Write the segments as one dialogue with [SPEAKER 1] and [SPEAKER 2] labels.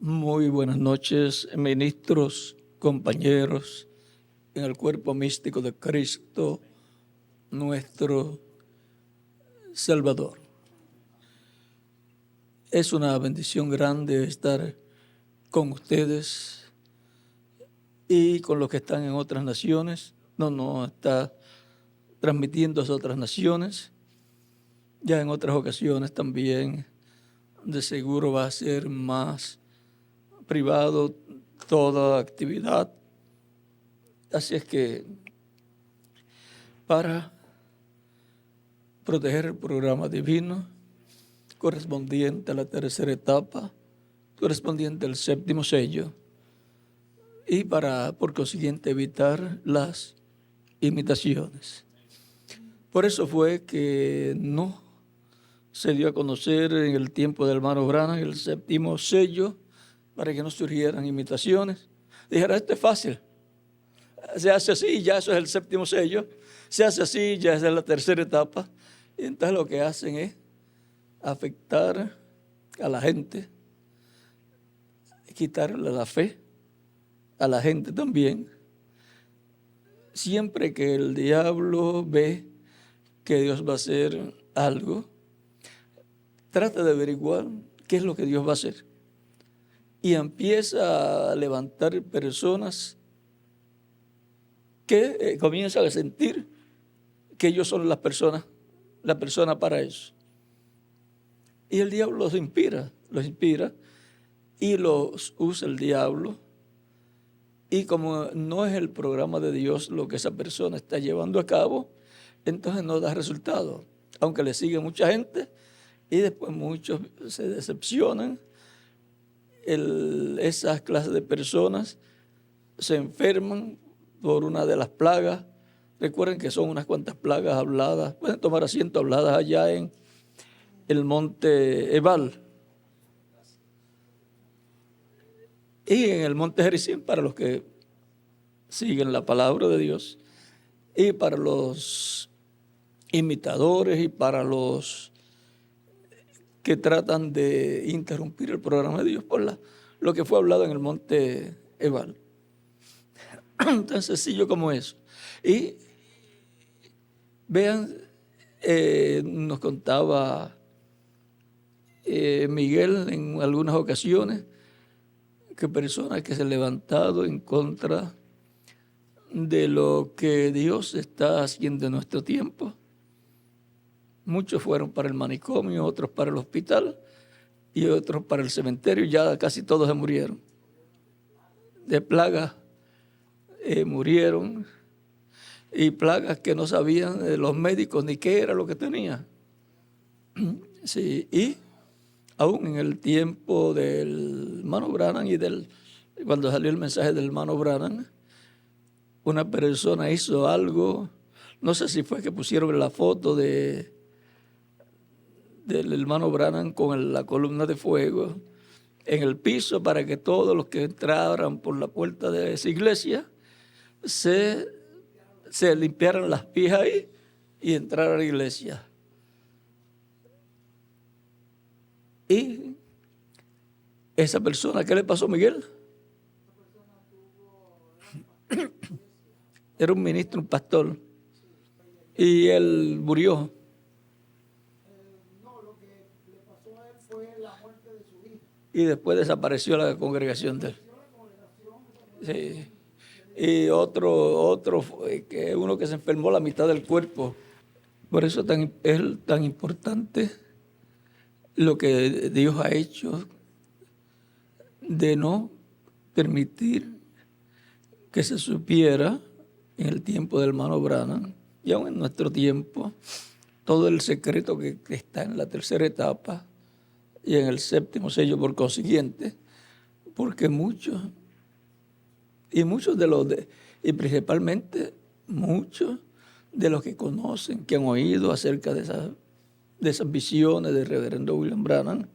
[SPEAKER 1] Muy buenas noches, ministros, compañeros, en el cuerpo místico de Cristo, nuestro Salvador. Es una bendición grande estar con ustedes y con los que están en otras naciones. No está transmitiendo a otras naciones. Ya en otras ocasiones también, de seguro va a ser más privado toda actividad. Así es que para proteger el programa divino correspondiente a la tercera etapa, correspondiente al séptimo sello, y para, por consiguiente, evitar las imitaciones. Por eso fue que no se dio a conocer en el tiempo del hermano Branham el séptimo sello, para que no surgieran imitaciones. Dijera, esto es fácil. Se hace así, ya eso es el séptimo sello. Se hace así, ya esa es la tercera etapa. Y entonces lo que hacen es afectar a la gente, quitarle la fe a la gente también. Siempre que el diablo ve que Dios va a hacer algo, trata de averiguar qué es lo que Dios va a hacer. Y empieza a levantar personas que comienzan a sentir que ellos son la persona para eso. Y el diablo los inspira y los usa el diablo. Y como no es el programa de Dios lo que esa persona está llevando a cabo, entonces no da resultado. Aunque le sigue mucha gente y después muchos se decepcionan, esas clases de personas se enferman por una de las plagas. Recuerden que son unas cuantas plagas habladas. Pueden tomar asiento, habladas allá en el monte Ebal y en el monte Gerizim, para los que siguen la palabra de Dios, y para los imitadores y para los que tratan de interrumpir el programa de Dios por lo que fue hablado en el monte Ebal. Tan sencillo como eso. Y vean, nos contaba Miguel en algunas ocasiones que personas que se han levantado en contra de lo que Dios está haciendo en nuestro tiempo. Muchos fueron para el manicomio, otros para el hospital y otros para el cementerio. Ya casi todos se murieron. De plagas murieron, y plagas que no sabían los médicos ni qué era lo que tenía. Sí, y aún en el tiempo del hermano Branham cuando salió el mensaje del hermano Branham, una persona hizo algo, no sé si fue que pusieron la foto del hermano Branham con la columna de fuego en el piso para que todos los que entraran por la puerta de esa iglesia se limpiaran las pies ahí y entraran a la iglesia. Y esa persona, ¿qué le pasó, Miguel? Era un ministro, un pastor, y él murió.
[SPEAKER 2] No, lo que le pasó a él fue la muerte de su hija.
[SPEAKER 1] Y después desapareció la congregación de él. Sí. Y otro fue que uno que se enfermó la mitad del cuerpo. Por eso es tan importante lo que Dios ha hecho de no permitir que se supiera en el tiempo del hermano Branham y aún en nuestro tiempo todo el secreto que está en la tercera etapa y en el séptimo sello por consiguiente, porque muchos y principalmente muchos de los que conocen, que han oído acerca de esas visiones del reverendo William Branham,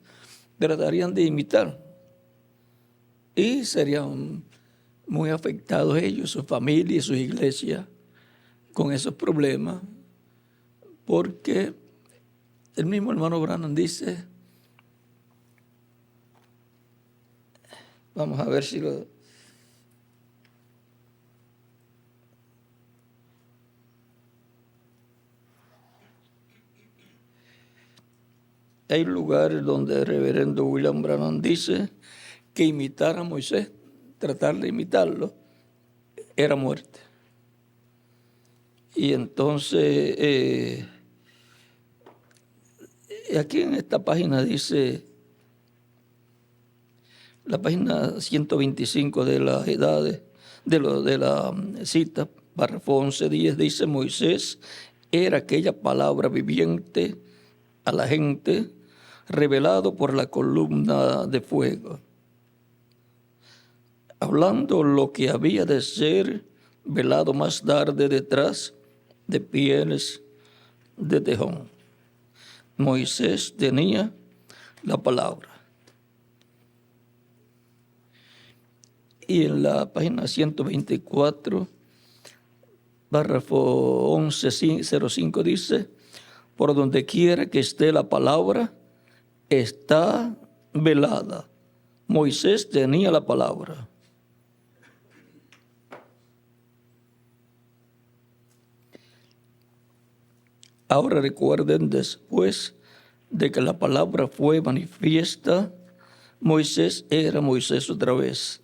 [SPEAKER 1] tratarían de imitar y serían muy afectados ellos, su familia y sus iglesias con esos problemas, porque el mismo hermano Branham dice Vamos a ver si lo... Hay lugares donde el reverendo William Branham dice que imitar a Moisés, tratar de imitarlo, era muerte. Y entonces, aquí en esta página dice, la página 125 de las edades, de la cita, párrafo 11:10, dice: Moisés era aquella palabra viviente a la gente, revelado por la columna de fuego, hablando lo que había de ser velado más tarde detrás de pieles de tejón. Moisés tenía la palabra. Y en la página 124, párrafo 11:05 dice: por donde quiera que esté la palabra, está velada. Moisés tenía la palabra. Ahora recuerden, después de que la palabra fue manifiesta, Moisés era Moisés otra vez.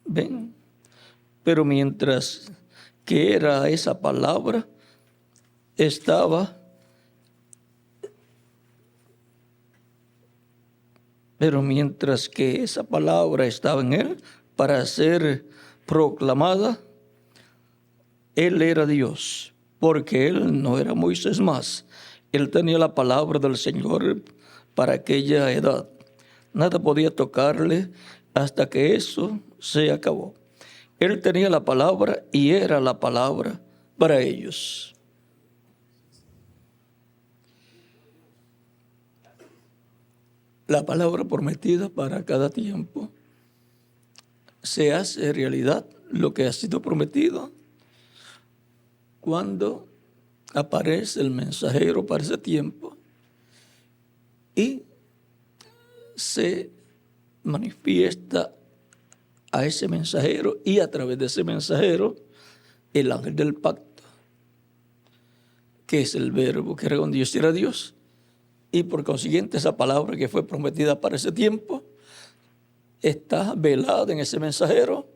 [SPEAKER 1] ¿Ven? Pero mientras que era esa palabra, estaba, pero mientras que esa palabra estaba en él para ser proclamada, él era Dios, porque él no era Moisés más. Él tenía la palabra del Señor para aquella edad. Nada podía tocarle hasta que eso se acabó. Él tenía la palabra y era la palabra para ellos. La palabra prometida para cada tiempo se hace realidad lo que ha sido prometido cuando aparece el mensajero para ese tiempo y se manifiesta a ese mensajero y a través de ese mensajero el ángel del pacto, que es el verbo que era con Dios y era Dios, y por consiguiente esa palabra que fue prometida para ese tiempo está velada en ese mensajero,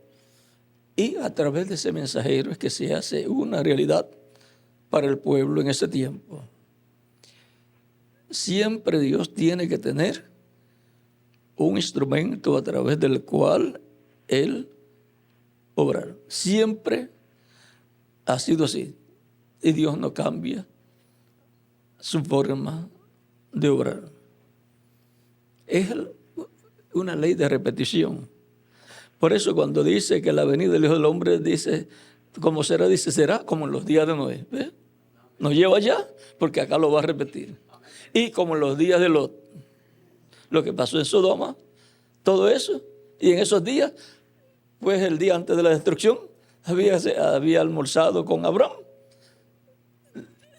[SPEAKER 1] y a través de ese mensajero es que se hace una realidad para el pueblo en ese tiempo. Siempre Dios tiene que tener un instrumento a través del cual Él obrar. Siempre ha sido así. Y Dios no cambia su forma de obrar. Es una ley de repetición. Por eso cuando dice que la venida del Hijo del Hombre, dice, como será, dice, será como en los días de Noé. ¿Ves? Nos lleva allá porque acá lo va a repetir. Y como en los días de Lot, lo que pasó en Sodoma, todo eso. Y en esos días, pues el día antes de la destrucción, había almorzado con Abraham,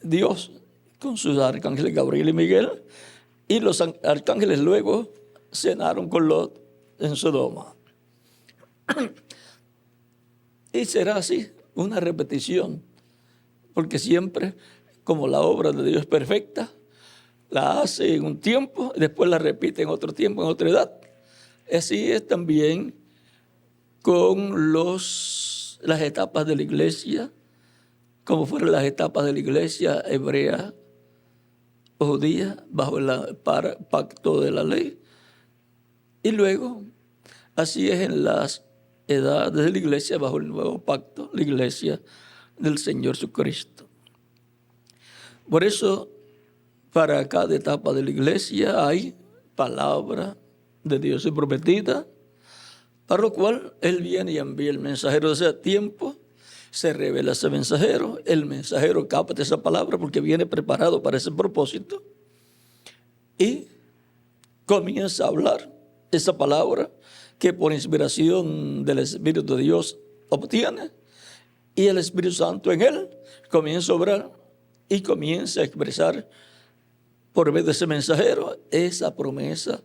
[SPEAKER 1] Dios, con sus arcángeles Gabriel y Miguel, y los arcángeles luego cenaron con Lot en Sodoma. Y será así, una repetición, porque siempre, como la obra de Dios es perfecta, la hace en un tiempo, y después la repite en otro tiempo, en otra edad. Así es también con las etapas de la iglesia, como fueron las etapas de la iglesia hebrea o judía, bajo el pacto de la ley. Y luego, así es en las edades de la iglesia, bajo el nuevo pacto, la iglesia del Señor Jesucristo. Por eso, para cada etapa de la iglesia hay palabra de Dios prometida, para lo cual Él viene y envía el mensajero de ese tiempo, se revela ese mensajero, el mensajero capta esa palabra porque viene preparado para ese propósito y comienza a hablar esa palabra que por inspiración del Espíritu de Dios obtiene, y el Espíritu Santo en él comienza a obrar y comienza a expresar por medio de ese mensajero, esa promesa,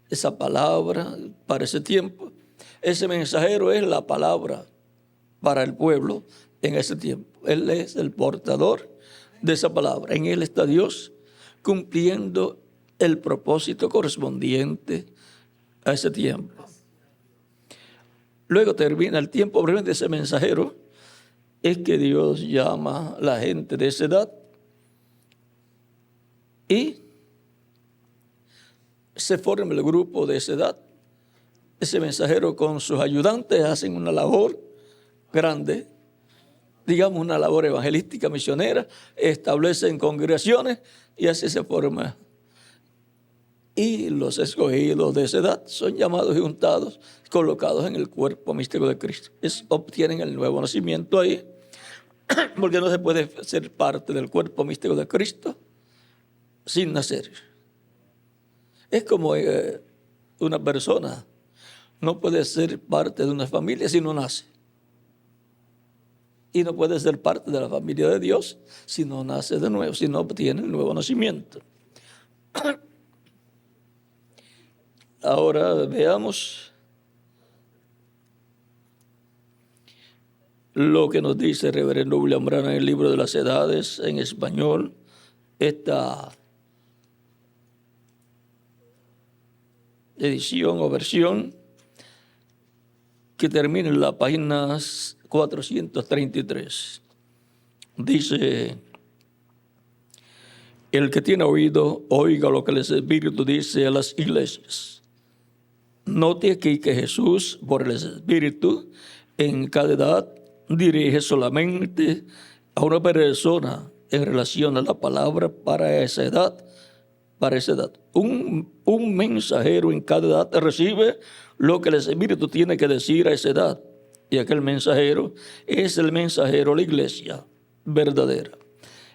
[SPEAKER 1] esa palabra para ese tiempo. Ese mensajero es la palabra para el pueblo en ese tiempo. Él es el portador de esa palabra. En él está Dios cumpliendo el propósito correspondiente a ese tiempo. Luego termina el tiempo de ese mensajero, es que Dios llama a la gente de esa edad y se forma el grupo de esa edad. Ese mensajero con sus ayudantes hacen una labor grande, digamos una labor evangelística, misionera, establecen congregaciones y así se forma. Y los escogidos de esa edad son llamados y juntados, colocados en el cuerpo místico de Cristo. Obtienen el nuevo nacimiento ahí, porque no se puede ser parte del cuerpo místico de Cristo sin nacer. Es como una persona no puede ser parte de una familia si no nace. Y no puede ser parte de la familia de Dios si no nace de nuevo, si no obtiene el nuevo nacimiento. Ahora veamos lo que nos dice el reverendo William Branham en el libro de las edades en español. Esta edición o versión que termina en la página 433. Dice: el que tiene oído, oiga lo que el Espíritu dice a las iglesias. Note aquí que Jesús, por el Espíritu, en cada edad dirige solamente a una persona en relación a la palabra para esa edad. Para esa edad. Un mensajero en cada edad recibe lo que el Espíritu tiene que decir a esa edad. Y aquel mensajero es el mensajero a la iglesia verdadera.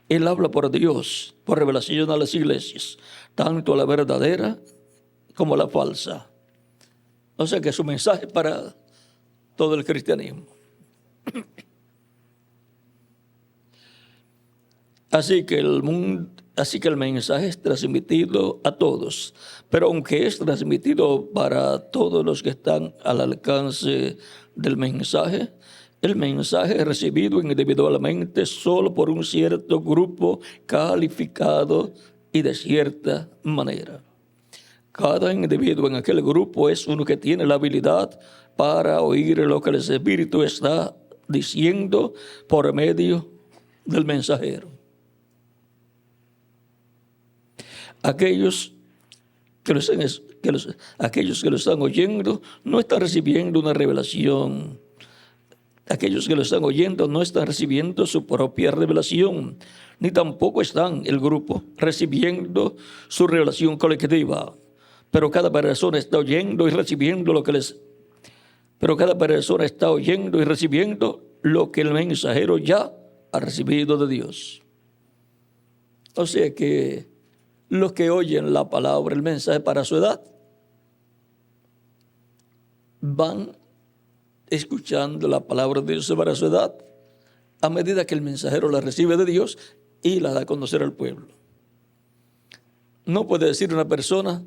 [SPEAKER 1] Él habla por Dios, por revelación a las iglesias, tanto a la verdadera como a la falsa. O sea que su mensaje para todo el cristianismo. Así que el mensaje es transmitido a todos, pero aunque es transmitido para todos los que están al alcance del mensaje, el mensaje es recibido individualmente solo por un cierto grupo calificado y de cierta manera. Cada individuo en aquel grupo es uno que tiene la habilidad para oír lo que el Espíritu está diciendo por medio del mensajero. Aquellos que lo están oyendo no están recibiendo una revelación. Aquellos que lo están oyendo no están recibiendo su propia revelación, ni tampoco están el grupo recibiendo su revelación colectiva. Pero cada persona está oyendo y recibiendo lo que el mensajero ya ha recibido de Dios. O sea que los que oyen la palabra, el mensaje para su edad, van escuchando la palabra de Dios para su edad a medida que el mensajero la recibe de Dios y la da a conocer al pueblo. No puede decir una persona: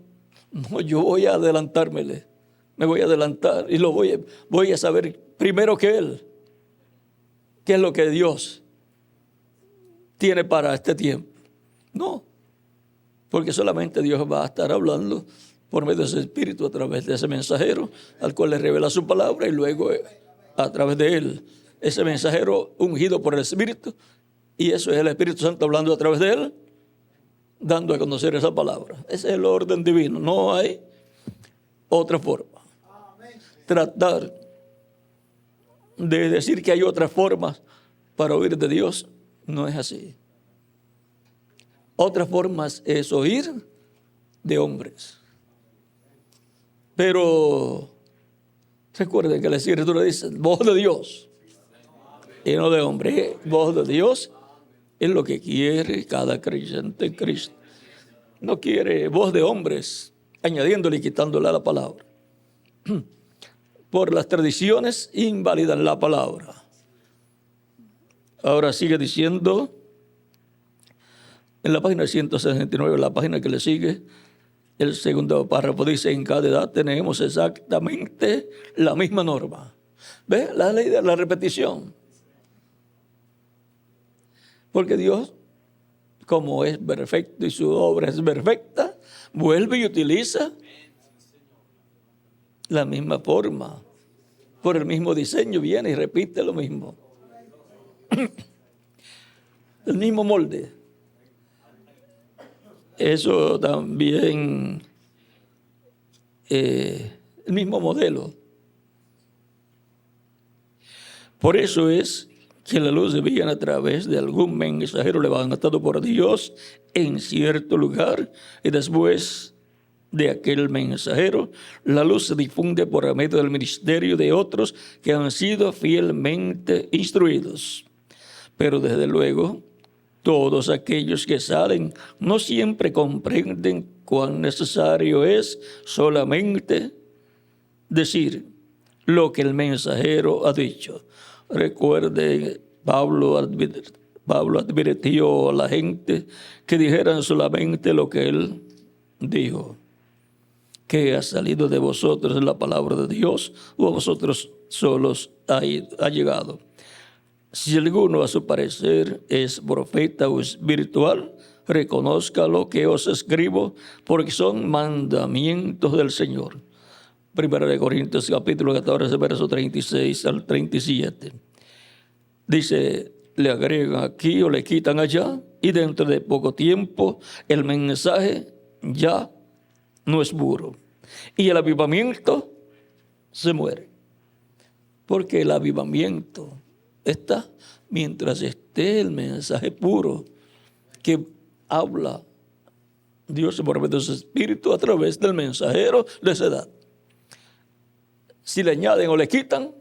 [SPEAKER 1] no, yo voy a adelantármele, me voy a adelantar y voy a saber primero que él qué es lo que Dios tiene para este tiempo. No, porque solamente Dios va a estar hablando por medio de ese Espíritu a través de ese mensajero al cual le revela su palabra y luego a través de él, ese mensajero ungido por el Espíritu, y eso es el Espíritu Santo hablando a través de él, dando a conocer esa palabra. Ese es el orden divino, no hay otra forma. Tratar de decir que hay otras formas para oír de Dios no es así. Otras formas es oír de hombres. Pero recuerden que la Escritura dice voz de Dios y no de hombre. Voz de Dios es lo que quiere cada creyente en Cristo. No quiere voz de hombres añadiéndole y quitándole a la palabra. Por las tradiciones invalidan la palabra. Ahora sigue diciendo: En la página 169, la página que le sigue, el segundo párrafo dice, en cada edad tenemos exactamente la misma norma. ¿Ve? La ley de la repetición. Porque Dios, como es perfecto y su obra es perfecta, vuelve y utiliza la misma forma. Por el mismo diseño viene y repite lo mismo. El mismo molde. Eso también, el mismo modelo. Por eso es que la luz debía a través de algún mensajero levantado por Dios en cierto lugar y después de aquel mensajero, la luz se difunde por medio del ministerio de otros que han sido fielmente instruidos. Pero desde luego, todos aquellos que salen no siempre comprenden cuán necesario es solamente decir lo que el mensajero ha dicho. Recuerden, Pablo advirtió a la gente que dijeran solamente lo que él dijo. Que ha salido de vosotros la palabra de Dios o a vosotros solos ha llegado. Si alguno a su parecer es profeta o espiritual, reconozca lo que os escribo, porque son mandamientos del Señor. Primera de Corintios capítulo 14, verso 36 al 37. Dice, le agregan aquí o le quitan allá, y dentro de poco tiempo el mensaje ya no es puro. Y el avivamiento se muere. Porque el avivamiento está mientras esté el mensaje puro que habla Dios por medio de su Espíritu a través del mensajero de esa edad. Si le añaden o le quitan,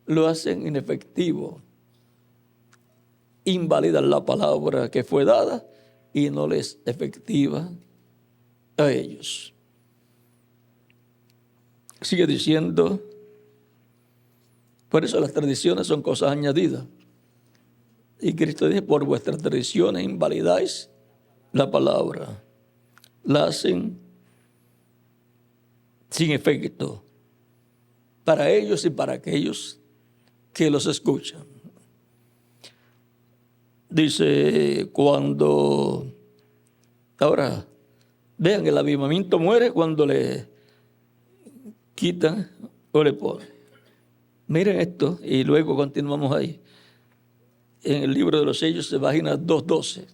[SPEAKER 1] lo hacen inefectivo. Invalidan la palabra que fue dada y no les efectiva a ellos. Sigue diciendo, por eso las tradiciones son cosas añadidas. Y Cristo dice, por vuestras tradiciones invalidáis la palabra. La hacen sin efecto para ellos y para aquellos que los escuchan. Dice, ahora, vean, el avivamiento muere cuando le quitan o le ponen. Miren esto y luego continuamos ahí. En el libro de los sellos, página 212.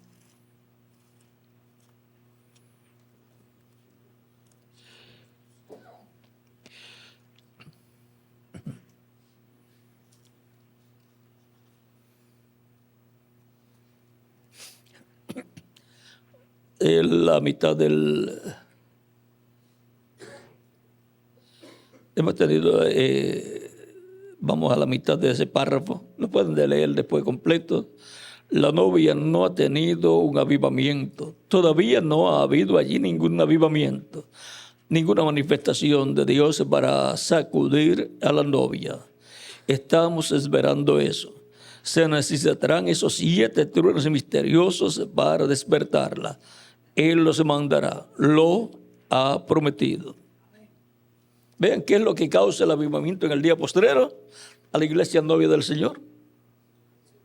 [SPEAKER 1] La mitad del... Hemos tenido... vamos a la mitad de ese párrafo. Lo pueden leer después completo. La novia no ha tenido un avivamiento. Todavía no ha habido allí ningún avivamiento. Ninguna manifestación de Dios para sacudir a la novia. Estamos esperando eso. Se necesitarán esos 7 truenos misteriosos para despertarla. Él los mandará. Lo ha prometido. Vean qué es lo que causa el avivamiento en el día postrero a la iglesia novia del Señor.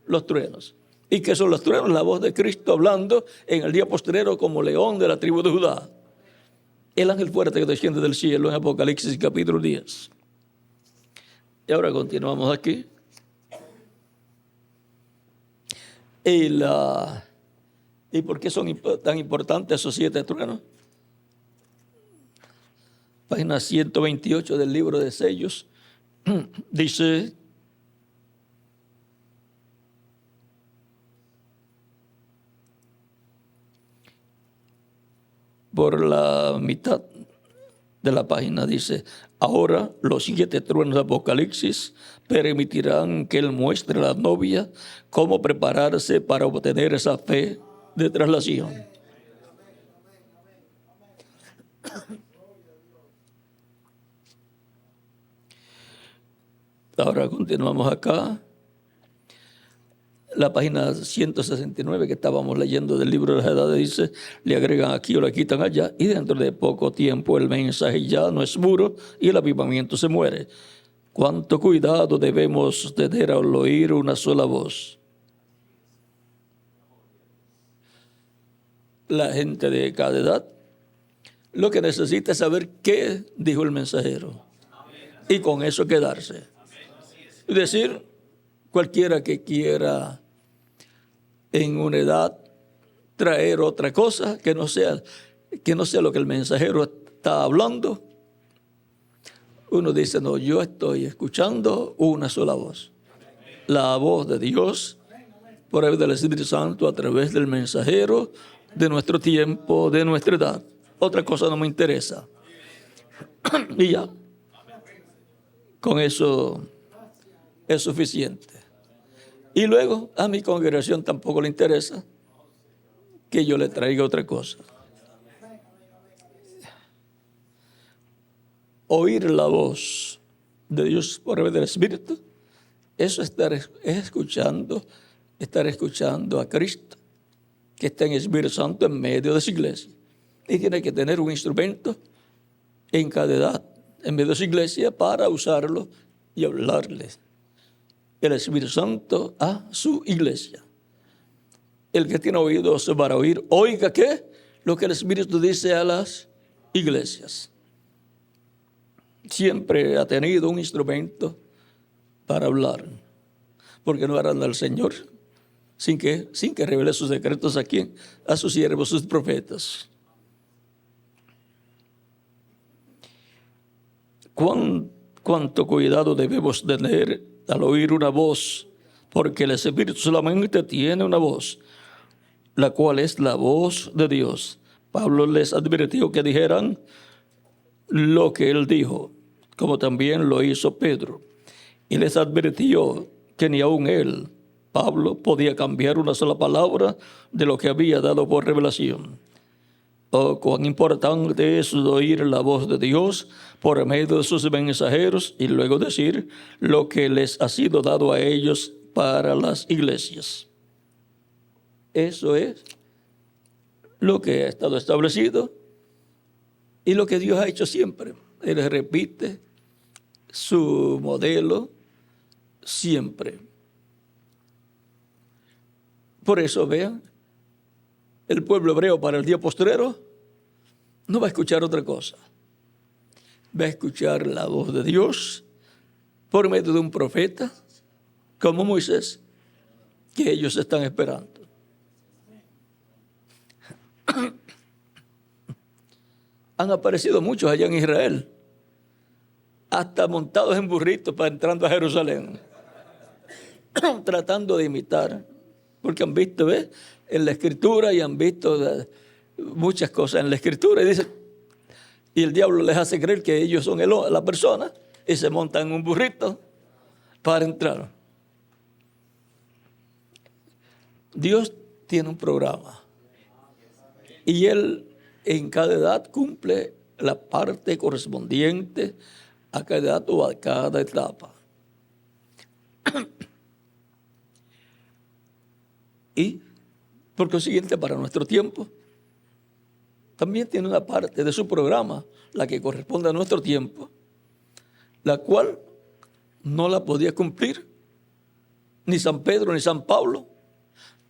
[SPEAKER 1] Los truenos. ¿Y qué son los truenos? La voz de Cristo hablando en el día postrero como león de la tribu de Judá. El ángel fuerte que desciende del cielo en Apocalipsis capítulo 10. Y ahora continuamos aquí. ¿Y por qué son tan importantes esos 7 truenos? Página 128 del libro de sellos. Dice, por la mitad de la página dice, ahora los 7 truenos de Apocalipsis permitirán que él muestre a la novia cómo prepararse para obtener esa fe de traslación. Ahora continuamos acá. la página 169 que estábamos leyendo del libro de las edades dice, le agregan aquí o le quitan allá, y dentro de poco tiempo el mensaje ya no es puro y el avivamiento se muere. ¿Cuánto cuidado debemos tener al oír una sola voz? La gente de cada edad lo que necesita es saber qué dijo el mensajero y con eso quedarse. Es decir, cualquiera que quiera en una edad traer otra cosa que no sea lo que el mensajero está hablando, uno dice, no, yo estoy escuchando una sola voz. La voz de Dios, por medio del Espíritu Santo, a través del mensajero de nuestro tiempo, de nuestra edad. Otra cosa no me interesa. Y ya. Con eso es suficiente. Y luego a mi congregación tampoco le interesa que yo le traiga otra cosa. Oír la voz de Dios por medio del Espíritu, eso es estar escuchando a Cristo, que está en el Espíritu Santo en medio de su iglesia. Y tiene que tener un instrumento en cada edad, en medio de su iglesia, para usarlo y hablarles el Espíritu Santo a su iglesia. El que tiene oídos para oír, oiga ¿qué? Lo que el Espíritu dice a las iglesias. Siempre ha tenido un instrumento para hablar, porque no harán al Señor sin que revele sus secretos a quién, a sus siervos, sus profetas. ¿Cuánto cuidado debemos tener al oír una voz? Porque el Espíritu solamente tiene una voz, la cual es la voz de Dios. Pablo les advirtió que dijeran lo que él dijo, como también lo hizo Pedro. Y les advirtió que ni aun él, Pablo, podía cambiar una sola palabra de lo que había dado por revelación. Oh, cuán importante es oír la voz de Dios por medio de sus mensajeros y luego decir lo que les ha sido dado a ellos para las iglesias. Eso es lo que ha estado establecido y lo que Dios ha hecho siempre. Él repite su modelo siempre. Por eso, vean, el pueblo hebreo para el día postrero no va a escuchar otra cosa. Va a escuchar la voz de Dios por medio de un profeta como Moisés, que ellos están esperando. Han aparecido muchos allá en Israel, hasta montados en burritos para entrando a Jerusalén, tratando de imitar, porque han visto, ¿ves?, en la Escritura y han visto muchas cosas en la Escritura y el diablo les hace creer que ellos son la persona y se montan en un burrito para entrar. Dios tiene un programa y Él en cada edad cumple la parte correspondiente a cada edad o a cada etapa. Y por consiguiente, para nuestro tiempo, también tiene una parte de su programa, la que corresponde a nuestro tiempo, la cual no la podía cumplir ni San Pedro, ni San Pablo,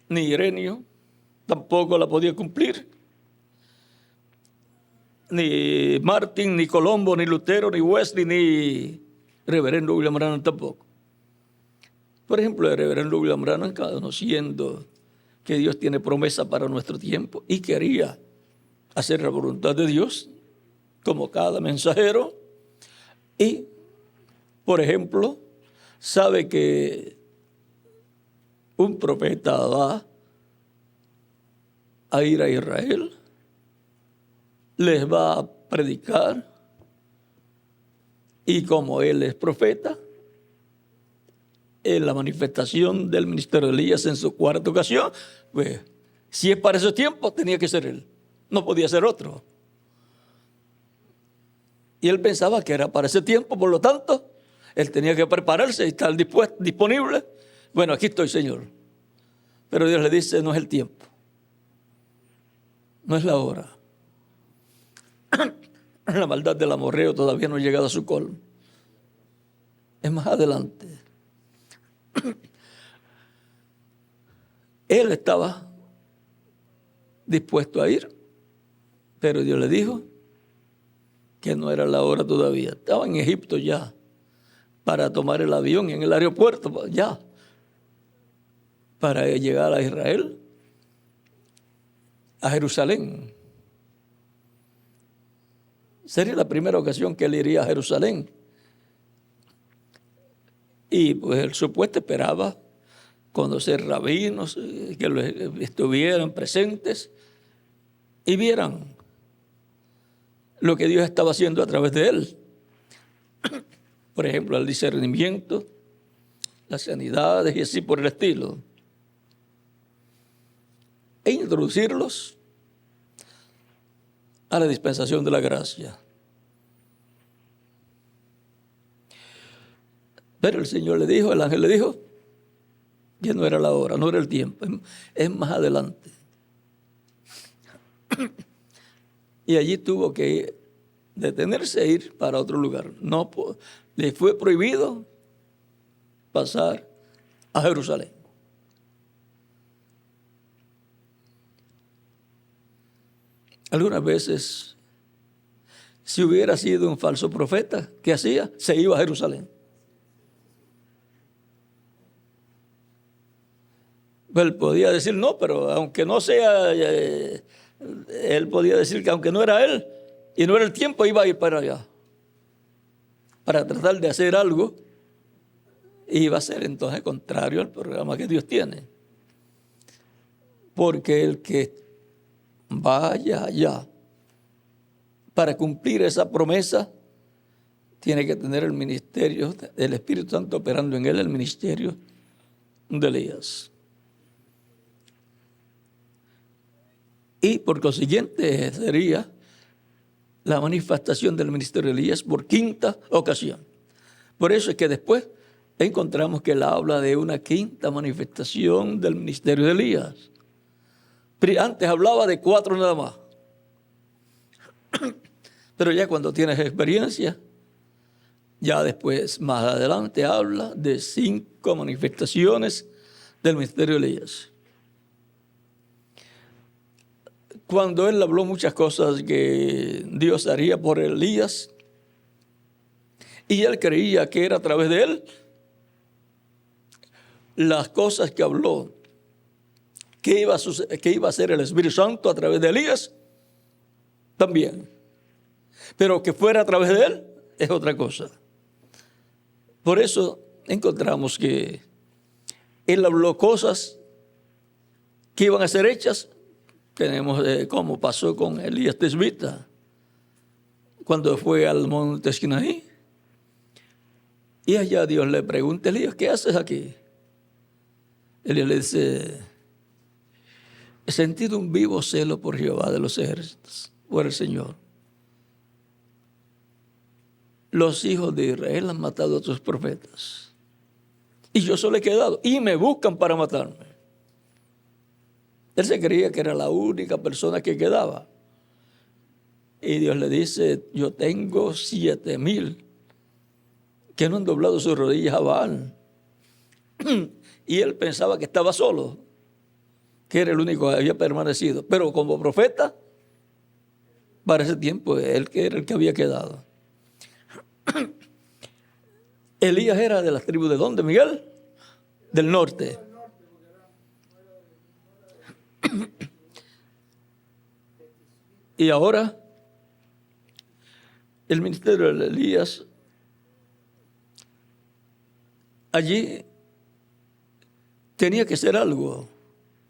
[SPEAKER 1] ni Ireneo, tampoco la podía cumplir, ni Martín, ni Colombo, ni Lutero, ni Wesley, ni Reverendo William Branham tampoco. Por ejemplo, el Reverendo William Branham, conociendo que Dios tiene promesa para nuestro tiempo y quería hacer la voluntad de Dios, como cada mensajero, y, por ejemplo, sabe que un profeta va a ir a Israel, les va a predicar, y como él es profeta, en la manifestación del ministerio de Elías en su cuarta ocasión, pues, si es para ese tiempo, tenía que ser él, no podía ser otro. Y él pensaba que era para ese tiempo, por lo tanto, él tenía que prepararse y estar disponible. Bueno, aquí estoy, Señor. Pero Dios le dice, no es el tiempo. No es la hora. La maldad del amorreo todavía no ha llegado a su colmo. Es más adelante. Él estaba dispuesto a ir, pero Dios le dijo que no era la hora todavía. Estaba en Egipto ya para tomar el avión en el aeropuerto, ya, para llegar a Israel, a Jerusalén. Sería la primera ocasión que él iría a Jerusalén. Y pues el supuesto esperaba conocer rabinos que estuvieran presentes y vieran lo que Dios estaba haciendo a través de él. Por ejemplo, el discernimiento, las sanidades y así por el estilo. E introducirlos a la dispensación de la gracia. Pero el Señor le dijo, el ángel le dijo, que no era la hora, no era el tiempo, es más adelante. Y allí tuvo que detenerse e ir para otro lugar. No, le fue prohibido pasar a Jerusalén. Algunas veces, si hubiera sido un falso profeta, ¿qué hacía? Se iba a Jerusalén. Él podía decir no, pero aunque no sea, él podía decir que aunque no era él y no era el tiempo, iba a ir para allá para tratar de hacer algo, iba a ser entonces contrario al programa que Dios tiene. Porque el que vaya allá para cumplir esa promesa tiene que tener el ministerio del Espíritu Santo operando en él, el ministerio de Elías. Y por consiguiente sería la manifestación del ministerio de Elías por quinta ocasión. Por eso es que después encontramos que él habla de una quinta manifestación del ministerio de Elías. Pero antes hablaba de 4 nada más. Pero ya cuando tienes experiencia, ya después, más adelante, habla de 5 manifestaciones del ministerio de Elías. Cuando él habló muchas cosas que Dios haría por Elías, y él creía que era a través de él, las cosas que habló, que iba a hacer el Espíritu Santo a través de Elías, también. Pero que fuera a través de él, es otra cosa. Por eso encontramos que él habló cosas que iban a ser hechas. Tenemos como pasó con Elías Tisbita, cuando fue al monte Sinaí. Y allá Dios le pregunta, Elías, ¿qué haces aquí? Elías le dice, he sentido un vivo celo por Jehová de los ejércitos, por el Señor. Los hijos de Israel han matado a tus profetas. Y yo solo he quedado. Y me buscan para matarme. Él se creía que era la única persona que quedaba. Y Dios le dice, yo tengo 7,000 que no han doblado sus rodillas a Baal. Y él pensaba que estaba solo, que era el único que había permanecido. Pero como profeta, para ese tiempo, él que era el que había quedado. Elías era de las tribus de ¿dónde, Miguel? Del norte. Y ahora, el ministerio de Elías, allí tenía que hacer algo.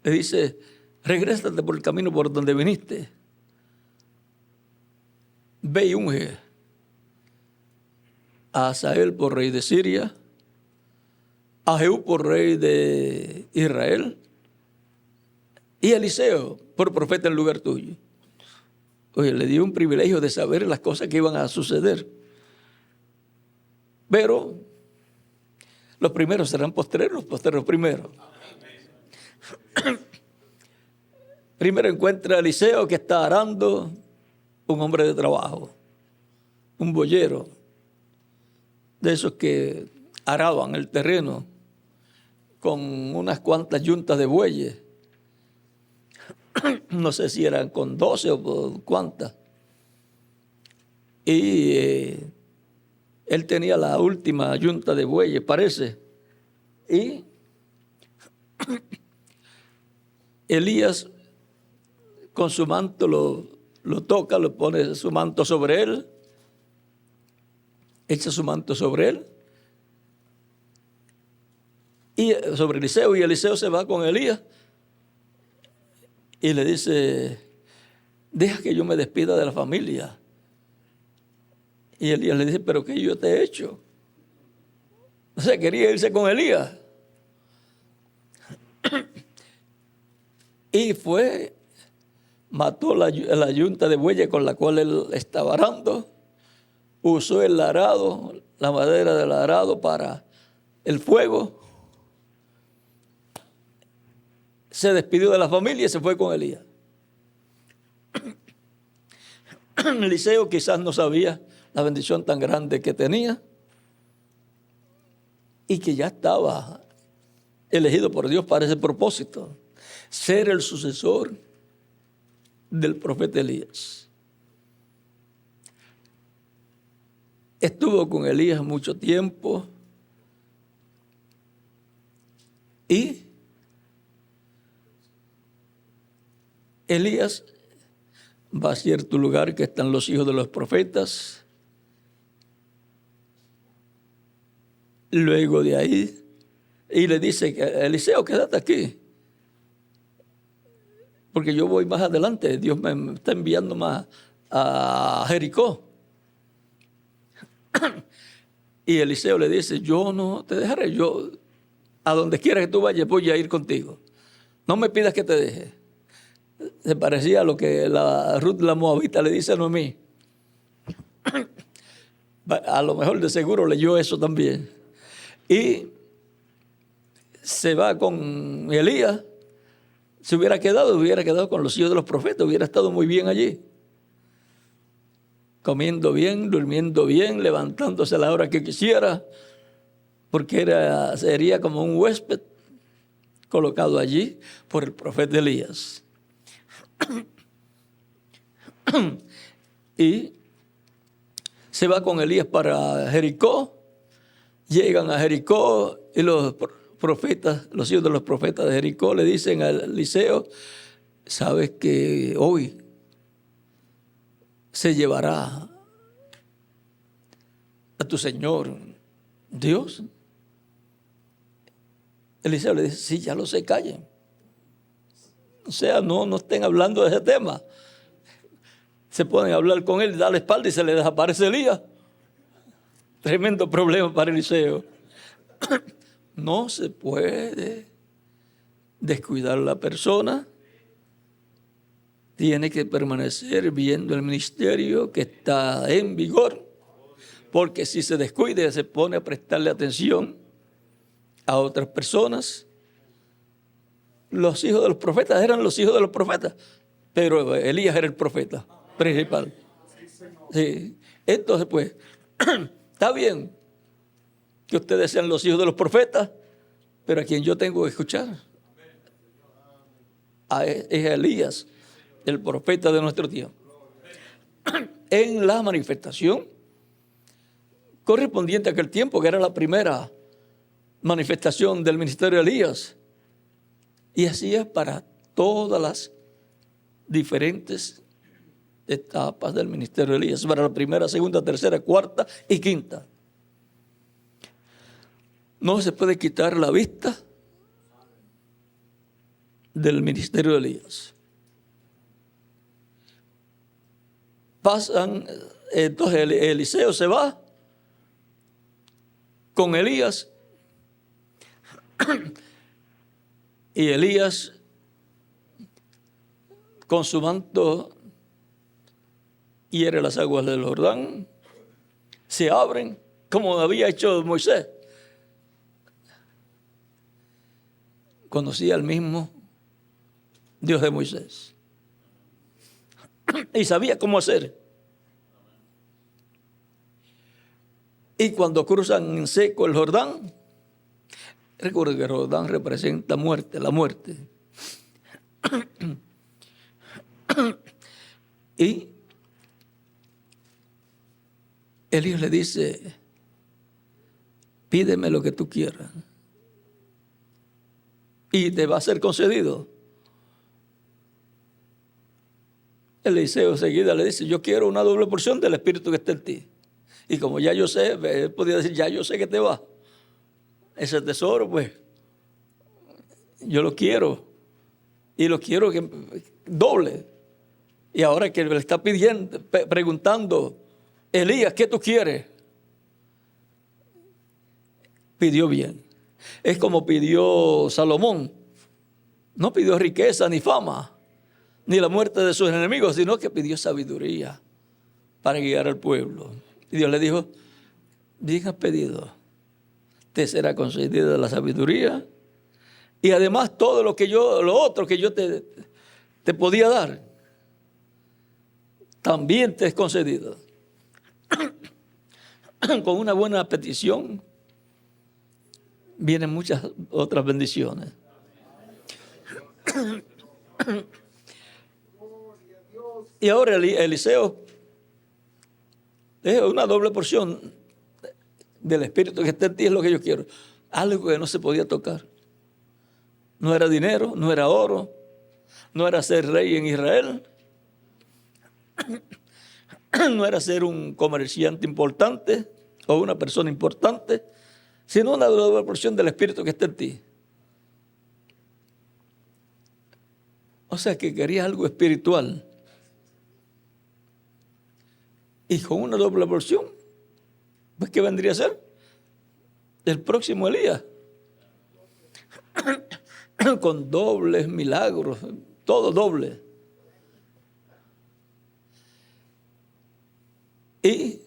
[SPEAKER 1] Le dice, regrésate por el camino por donde viniste. Ve y unge a Asael por rey de Siria, a Jehú por rey de Israel y a Eliseo por profeta en lugar tuyo. Oye, le dio un privilegio de saber las cosas que iban a suceder. Pero los primeros serán postreros, los postreros primeros. Primero encuentra a Eliseo que está arando, un hombre de trabajo, un boyero, de esos que araban el terreno con unas cuantas yuntas de bueyes. No sé si eran con 12 o cuántas. Y él tenía la última yunta de bueyes, parece. Y Elías con su manto lo toca, lo pone su manto sobre él, echa su manto sobre él, y sobre Eliseo, y Eliseo se va con Elías y le dice: deja que yo me despida de la familia. Y Elías le dice: pero ¿qué yo te he hecho? O sea, quería irse con Elías. Y fue, mató la yunta de bueyes con la cual él estaba arando, usó el arado, la madera del arado para el fuego, se despidió de la familia y se fue con Elías. Eliseo quizás no sabía la bendición tan grande que tenía y que ya estaba elegido por Dios para ese propósito, ser el sucesor del profeta Elías. Estuvo con Elías mucho tiempo y Elías va a cierto lugar que están los hijos de los profetas. Luego de ahí, y le dice: Eliseo, quédate aquí, porque yo voy más adelante. Dios me está enviando más a Jericó. Y Eliseo le dice: yo no te dejaré, yo a donde quiera que tú vayas voy a ir contigo. No me pidas que te deje. Se parecía a lo que la Ruth la Moabita le dice a Noemí. A lo mejor de seguro leyó eso también. Y se va con Elías. Se hubiera quedado con los hijos de los profetas, hubiera estado muy bien allí. Comiendo bien, durmiendo bien, levantándose a la hora que quisiera, porque sería como un huésped colocado allí por el profeta Elías. Y se va con Elías para Jericó. Llegan a Jericó y los profetas, los hijos de los profetas de Jericó le dicen a Eliseo: sabes que hoy se llevará a tu Señor Dios. Eliseo le dice: sí, ya lo sé, callen. O sea, no estén hablando de ese tema. Se pueden hablar con él, da la espalda y se le desaparece Elías. Tremendo problema para Eliseo. No se puede descuidar a la persona. Tiene que permanecer viendo el ministerio que está en vigor, porque si se descuida, se pone a prestarle atención a otras personas. Los hijos de los profetas eran los hijos de los profetas, pero Elías era el profeta principal. Sí. Entonces, pues, está bien que ustedes sean los hijos de los profetas, pero a quien yo tengo que escuchar es a Elías, el profeta de nuestro tiempo. En la manifestación correspondiente a aquel tiempo, que era la primera manifestación del ministerio de Elías, y así es para todas las diferentes etapas del ministerio de Elías, para la primera, segunda, tercera, cuarta y quinta. No se puede quitar la vista del ministerio de Elías. Pasan, entonces Eliseo se va con Elías y Elías con su manto hiere las aguas del Jordán, se abren como había hecho Moisés. Conocía al mismo Dios de Moisés. Y sabía cómo hacer. Y cuando cruzan en seco el Jordán, recuerda que el Jordán representa muerte, la muerte. Y Elías le dice, pídeme lo que tú quieras y te va a ser concedido. Eliseo enseguida le dice, yo quiero una doble porción del espíritu que está en ti. Y como ya yo sé, él podía decir, ya yo sé que te va. Ese tesoro, pues, yo lo quiero. Y lo quiero que doble. Y ahora que le está pidiendo, preguntando, Elías, ¿qué tú quieres? Pidió bien. Es como pidió Salomón. No pidió riqueza ni fama, ni la muerte de sus enemigos, sino que pidió sabiduría para guiar al pueblo. Y Dios le dijo, bien has pedido, te será concedida la sabiduría y además todo lo otro que yo te podía dar, también te es concedido. Con una buena petición vienen muchas otras bendiciones. Y ahora Eliseo es una doble porción del espíritu que está en ti, es lo que yo quiero. Algo que no se podía tocar. No era dinero, no era oro, no era ser rey en Israel, no era ser un comerciante importante o una persona importante, sino una doble porción del espíritu que está en ti. O sea que quería algo espiritual. Y con una doble porción, pues ¿qué vendría a ser? El próximo Elías. Con dobles milagros, todo doble. Y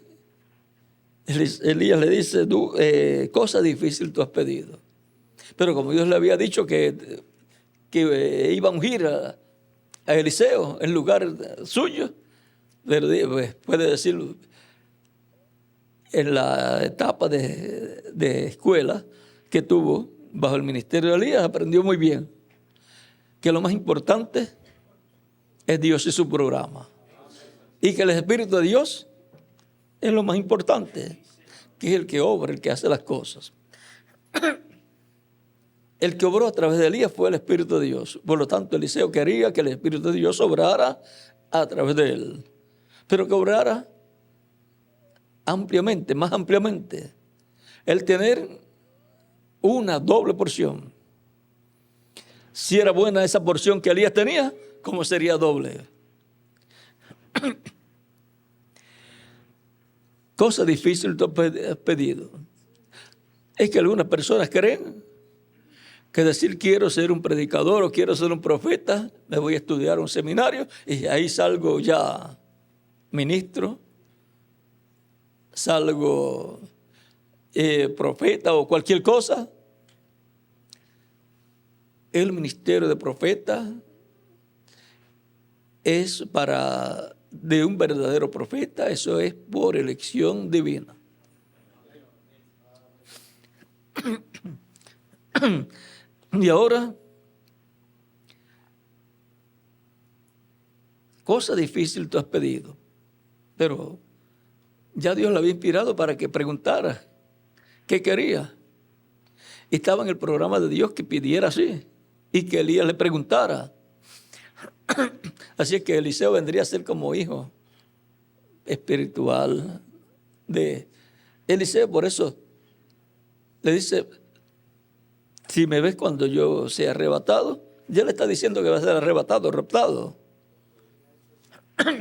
[SPEAKER 1] Elías le dice, tú, cosa difícil tú has pedido. Pero como Dios le había dicho que iba a ungir a Eliseo en lugar suyo, pues, puede decirlo, en la etapa de escuela que tuvo bajo el ministerio de Elías, aprendió muy bien que lo más importante es Dios y su programa. Y que el Espíritu de Dios es lo más importante, que es el que obra, el que hace las cosas. El que obró a través de Elías fue el Espíritu de Dios. Por lo tanto, Eliseo quería que el Espíritu de Dios obrara a través de él. Pero que obrara ampliamente, más ampliamente. El tener una doble porción. Si era buena esa porción que Elías tenía, ¿cómo sería doble? Cosa difícil tú has pedido. Es que algunas personas creen que decir quiero ser un predicador o quiero ser un profeta, me voy a estudiar un seminario y ahí salgo ya ministro, salgo profeta o cualquier cosa. El ministerio de profeta es de un verdadero profeta, eso es por elección divina. Y ahora, cosa difícil tú has pedido, pero ya Dios le había inspirado para que preguntara qué quería. Y estaba en el programa de Dios que pidiera así y que Elías le preguntara. Así que Eliseo vendría a ser como hijo espiritual de Eliseo. Por eso le dice, si me ves cuando yo sea arrebatado, ya le está diciendo que va a ser arrebatado, raptado.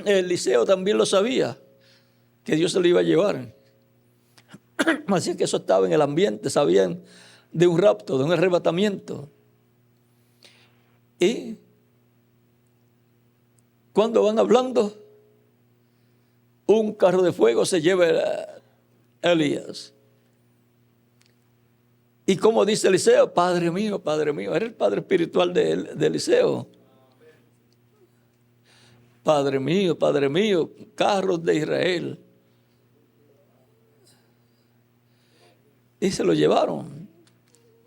[SPEAKER 1] Eliseo también lo sabía, que Dios se lo iba a llevar. Así que eso estaba en el ambiente, sabían de un rapto, de un arrebatamiento. Y cuando van hablando, un carro de fuego se lleva a Elías. Y como dice Eliseo, Padre mío, era el padre espiritual de Eliseo. Padre mío, carros de Israel. Y se lo llevaron.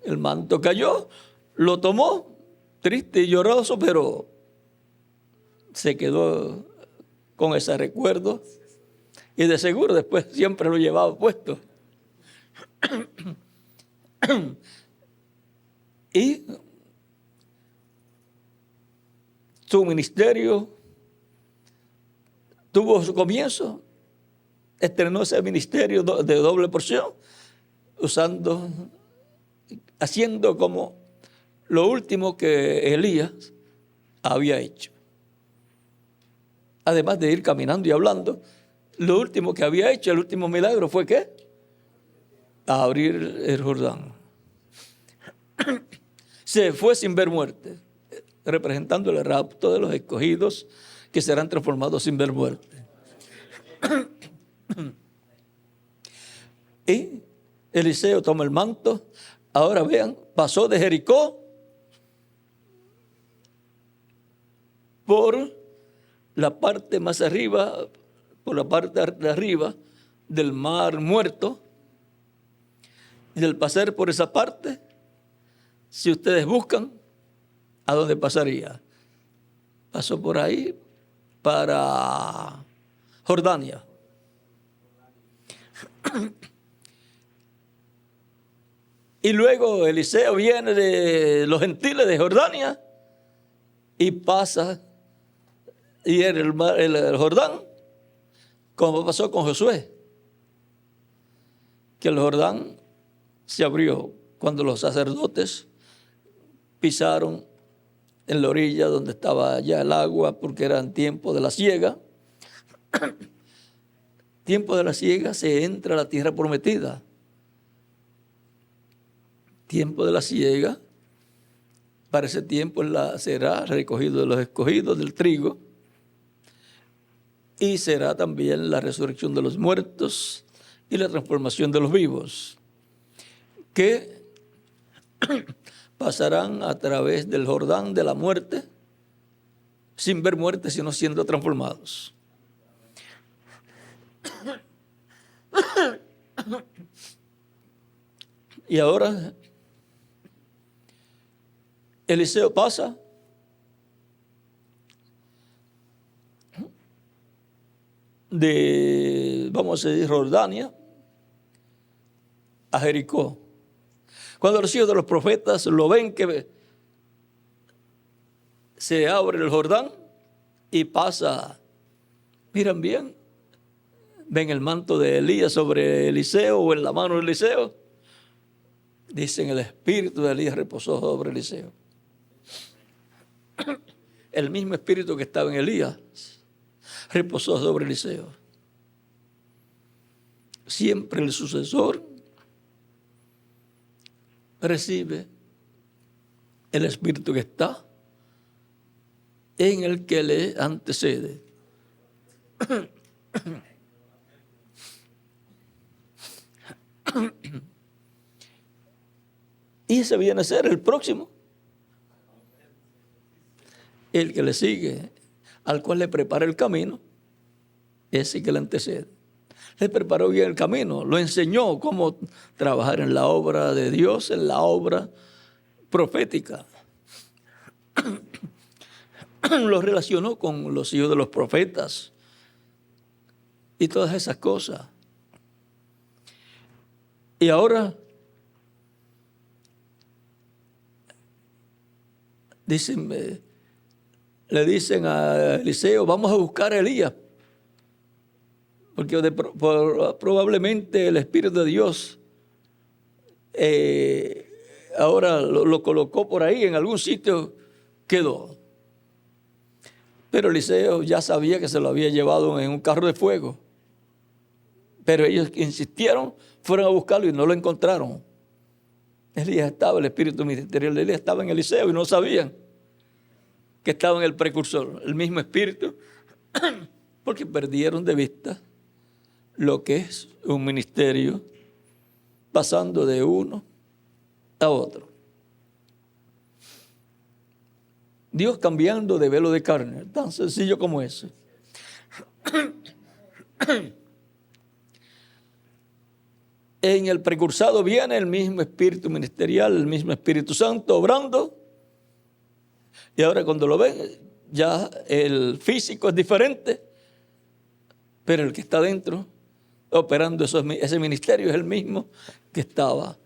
[SPEAKER 1] El manto cayó, lo tomó, triste y lloroso, pero se quedó con ese recuerdo. Y de seguro después siempre lo llevaba puesto. Y su ministerio tuvo su comienzo, estrenó ese ministerio de doble porción, haciendo como lo último que Elías había hecho. Además de ir caminando y hablando, lo último que había hecho, el último milagro fue ¿qué? Abrir el Jordán. Se fue sin ver muerte, representando el rapto de los escogidos que serán transformados sin ver muerte. Y Eliseo toma el manto. Ahora vean, pasó de Jericó por la parte más arriba, por la parte de arriba del mar muerto. Y al pasar por esa parte, si ustedes buscan, ¿a dónde pasaría? Pasó por ahí para Jordania. Y luego Eliseo viene de los gentiles de Jordania y pasa y en el Jordán, como pasó con Josué, que el Jordán se abrió cuando los sacerdotes pisaron en la orilla donde estaba ya el agua, porque eran tiempo de la siega. Tiempo de la siega se entra a la tierra prometida. Tiempo de la siega, para ese tiempo será recogido de los escogidos del trigo, y será también la resurrección de los muertos y la transformación de los vivos, que pasarán a través del Jordán de la muerte, sin ver muerte, sino siendo transformados. Y ahora Eliseo pasa de, vamos a decir, Jordania a Jericó. Cuando los hijos de los profetas lo ven que se abre el Jordán y pasa, miran bien, ven el manto de Elías sobre Eliseo o en la mano de Eliseo, dicen el espíritu de Elías reposó sobre Eliseo. El mismo espíritu que estaba en Elías reposó sobre Eliseo. Siempre el sucesor recibe el espíritu que está en el que le antecede. Y ese viene a ser el próximo, el que le sigue, al cual le prepara el camino, ese que le antecede. Le preparó bien el camino, lo enseñó cómo trabajar en la obra de Dios, en la obra profética. Lo relacionó con los hijos de los profetas y todas esas cosas. Y ahora le dicen a Eliseo, vamos a buscar a Elías, porque probablemente el Espíritu de Dios ahora lo colocó por ahí, en algún sitio quedó. Pero Eliseo ya sabía que se lo había llevado en un carro de fuego. Pero ellos insistieron, fueron a buscarlo y no lo encontraron. Elías estaba, el espíritu ministerial de Elías estaba en Eliseo y no sabían que estaba en el precursor, el mismo espíritu, porque perdieron de vista lo que es un ministerio pasando de uno a otro. Dios cambiando de velo de carne, tan sencillo como eso. En el precursado viene el mismo espíritu ministerial, el mismo Espíritu Santo obrando. Y ahora cuando lo ven, ya el físico es diferente, pero el que está dentro, operando ese ministerio, es el mismo que estaba.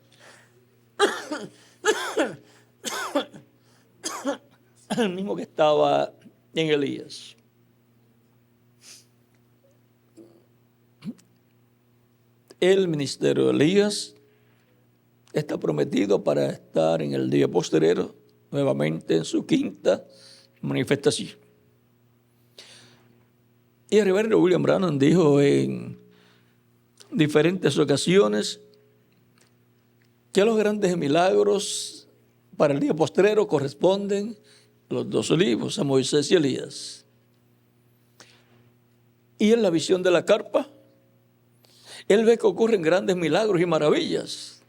[SPEAKER 1] El mismo que estaba en Elías. El ministerio de Elías está prometido para estar en el día postrero, nuevamente en su quinta manifestación. Y el reverendo William Branham dijo en diferentes ocasiones que los grandes milagros para el día postrero corresponden a los dos olivos, a Moisés y Elías. Y en la visión de la carpa, él ve que ocurren grandes milagros y maravillas.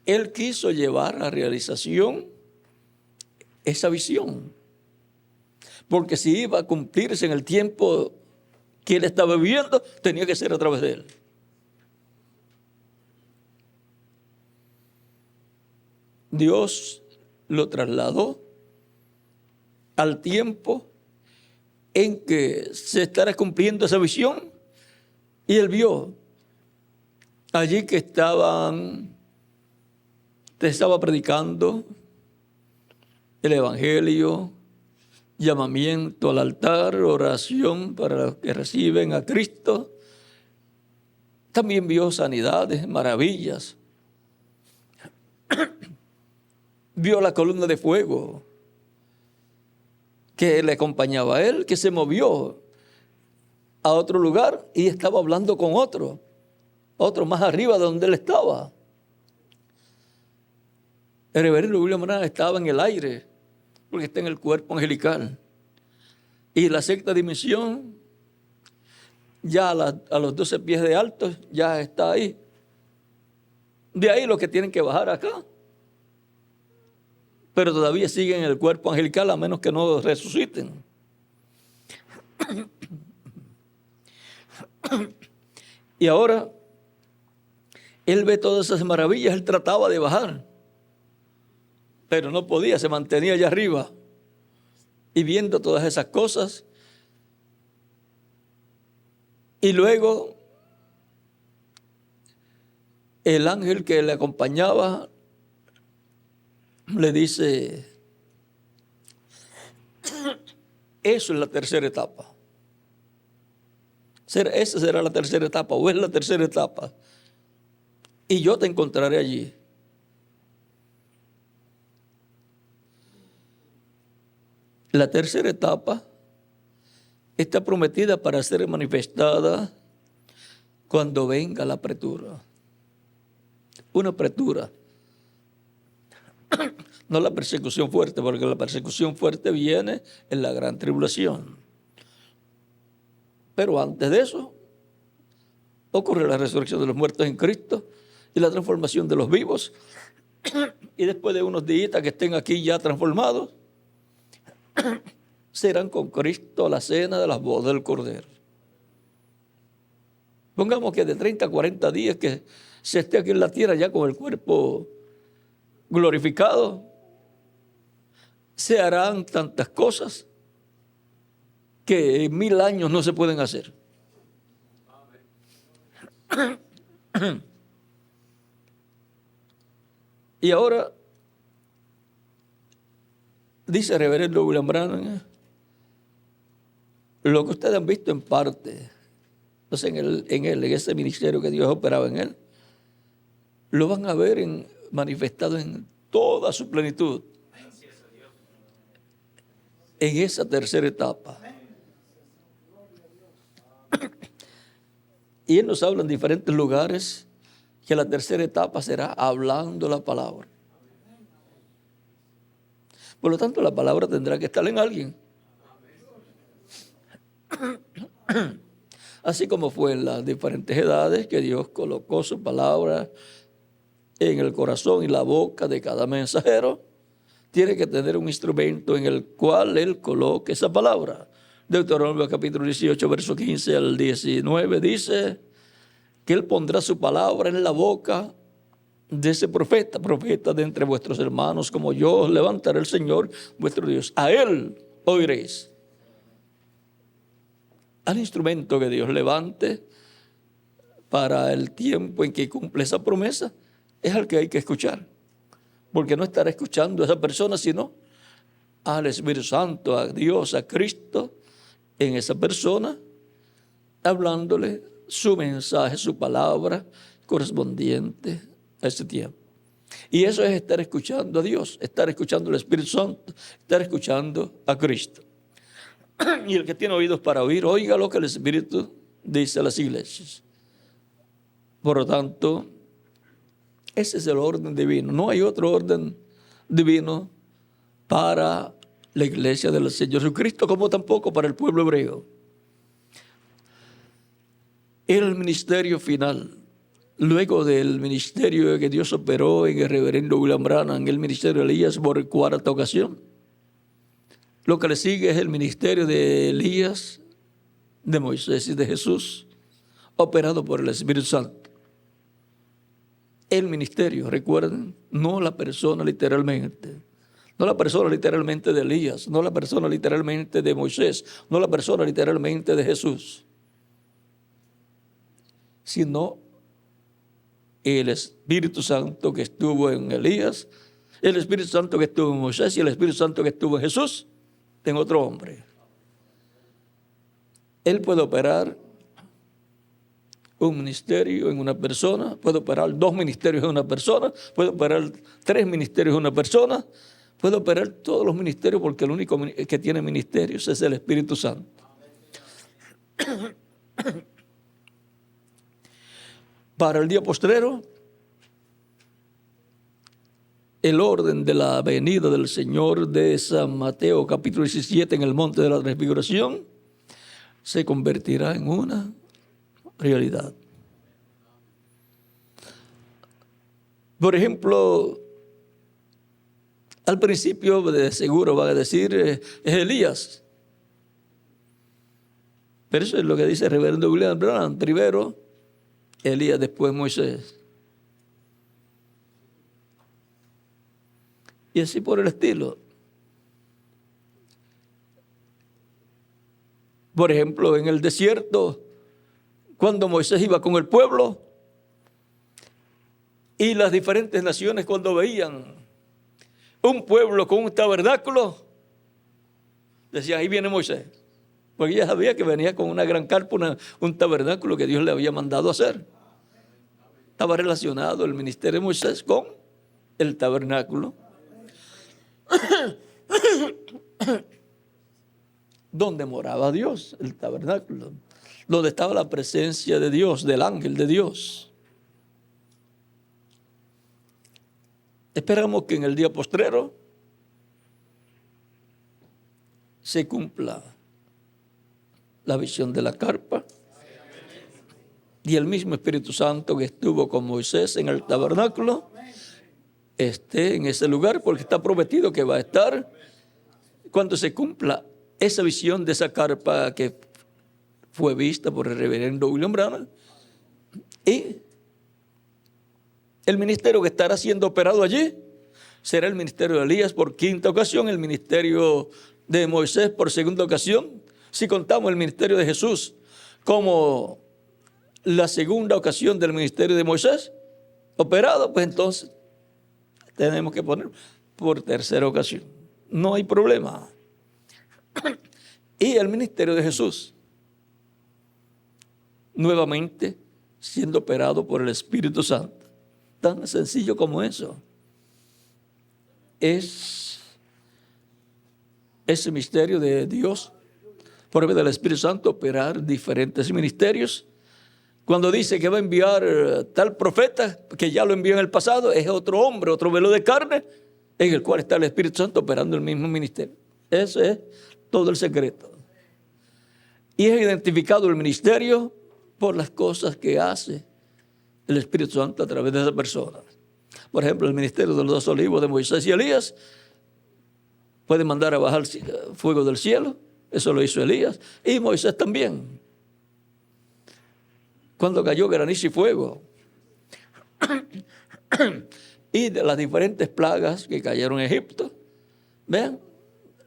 [SPEAKER 1] Él quiso llevar a realización esa visión, porque si iba a cumplirse en el tiempo que él estaba viviendo, tenía que ser a través de él. Dios lo trasladó al tiempo en que se estará cumpliendo esa visión, y él vio allí que estaba predicando el evangelio, llamamiento al altar, oración para los que reciben a Cristo. También vio sanidades, maravillas. Vio la columna de fuego que le acompañaba a él, que se movió a otro lugar y estaba hablando con otro más arriba de donde él estaba. El reverendo William Branham estaba en el aire, porque está en el cuerpo angelical. Y la sexta dimensión, ya a los 12 pies de alto, ya está ahí. De ahí los que tienen que bajar acá. Pero todavía siguen en el cuerpo angelical, a menos que no resuciten. Y ahora, él ve todas esas maravillas, él trataba de bajar, pero no podía, se mantenía allá arriba. Y viendo todas esas cosas, y luego el ángel que le acompañaba le dice: eso es la tercera etapa. Esa será la tercera etapa, o es la tercera etapa. Y yo te encontraré allí. La tercera etapa está prometida para ser manifestada cuando venga la apretura. Una apretura. No la persecución fuerte, porque la persecución fuerte viene en la gran tribulación. Pero antes de eso, ocurre la resurrección de los muertos en Cristo y la transformación de los vivos. Y después de unos días que estén aquí ya transformados, serán con Cristo a la cena de las bodas del Cordero. Pongamos que de 30 a 40 días que se esté aquí en la tierra ya con el cuerpo glorificado, se harán tantas cosas que en 1000 años no se pueden hacer. Y ahora, dice el reverendo William Branham, lo que ustedes han visto en parte, entonces en ese ministerio que Dios operaba en él, lo van a ver manifestado en toda su plenitud. En esa tercera etapa. Y él nos habla en diferentes lugares que la tercera etapa será hablando la palabra. Por lo tanto, la palabra tendrá que estar en alguien. Así como fue en las diferentes edades que Dios colocó su palabra en el corazón y la boca de cada mensajero, tiene que tener un instrumento en el cual él coloque esa palabra. Deuteronomio capítulo 18, verso 15 al 19 dice que él pondrá su palabra en la boca de ese profeta de entre vuestros hermanos, como yo os levantaré el Señor vuestro Dios. A él oiréis. Al instrumento que Dios levante para el tiempo en que cumple esa promesa es al que hay que escuchar. Porque no estará escuchando a esa persona, sino al Espíritu Santo, a Dios, a Cristo en esa persona, hablándole su mensaje, su palabra correspondiente a ese tiempo. Y eso es estar escuchando a Dios, estar escuchando al Espíritu Santo, estar escuchando a Cristo. Y el que tiene oídos para oír, oiga lo que el Espíritu dice a las iglesias. Por lo tanto, ese es el orden divino. No hay otro orden divino para la iglesia del Señor Jesucristo, como tampoco para el pueblo hebreo. El ministerio final, luego del ministerio que Dios operó en el reverendo William Branham, en el ministerio de Elías por cuarta ocasión, lo que le sigue es el ministerio de Elías, de Moisés y de Jesús, operado por el Espíritu Santo. El ministerio, recuerden, no la persona literalmente. No la persona literalmente de Elías, no la persona literalmente de Moisés, no la persona literalmente de Jesús, sino el Espíritu Santo que estuvo en Elías, el Espíritu Santo que estuvo en Moisés y el Espíritu Santo que estuvo en Jesús, en otro hombre. Él puede operar un ministerio en una persona, puede operar 2 ministerios en una persona, puede operar 3 ministerios en una persona, puede operar todos los ministerios, porque el único que tiene ministerios es el Espíritu Santo. Para el día postrero, el orden de la venida del Señor de San Mateo, capítulo 17, en el monte de la transfiguración, se convertirá en una realidad. Por ejemplo, al principio de seguro va a decir es Elías. Pero eso es lo que dice el reverendo William Branham. Primero Elías, después Moisés. Y así por el estilo. Por ejemplo, en el desierto, cuando Moisés iba con el pueblo y las diferentes naciones cuando veían un pueblo con un tabernáculo, decían, ahí viene Moisés. Porque ya sabía que venía con una gran carpa, un tabernáculo que Dios le había mandado hacer. Estaba relacionado el ministerio de Moisés con el tabernáculo. Donde moraba Dios, el tabernáculo. Donde estaba la presencia de Dios, del ángel de Dios. Esperamos que en el día postrero se cumpla la visión de la carpa y el mismo Espíritu Santo que estuvo con Moisés en el tabernáculo esté en ese lugar, porque está prometido que va a estar cuando se cumpla esa visión de esa carpa que fue vista por el reverendo William Branham. Y el ministerio que estará siendo operado allí será el ministerio de Elías por quinta ocasión, el ministerio de Moisés por segunda ocasión. Si contamos el ministerio de Jesús como la segunda ocasión del ministerio de Moisés operado, pues entonces tenemos que poner por tercera ocasión. No hay problema. Y el ministerio de Jesús, nuevamente siendo operado por el Espíritu Santo. Tan sencillo como eso. Es ese misterio de Dios por medio del Espíritu Santo operar diferentes ministerios. Cuando dice que va a enviar tal profeta, que ya lo envió en el pasado, es otro hombre, otro velo de carne, en el cual está el Espíritu Santo operando el mismo ministerio. Ese es todo el secreto. Y es identificado el ministerio por las cosas que hace el Espíritu Santo a través de esa persona. Por ejemplo, el ministerio de los 2 olivos de Moisés y Elías puede mandar a bajar fuego del cielo. Eso lo hizo Elías. Y Moisés también. Cuando cayó granizo y fuego. Y de las diferentes plagas que cayeron en Egipto. Vean,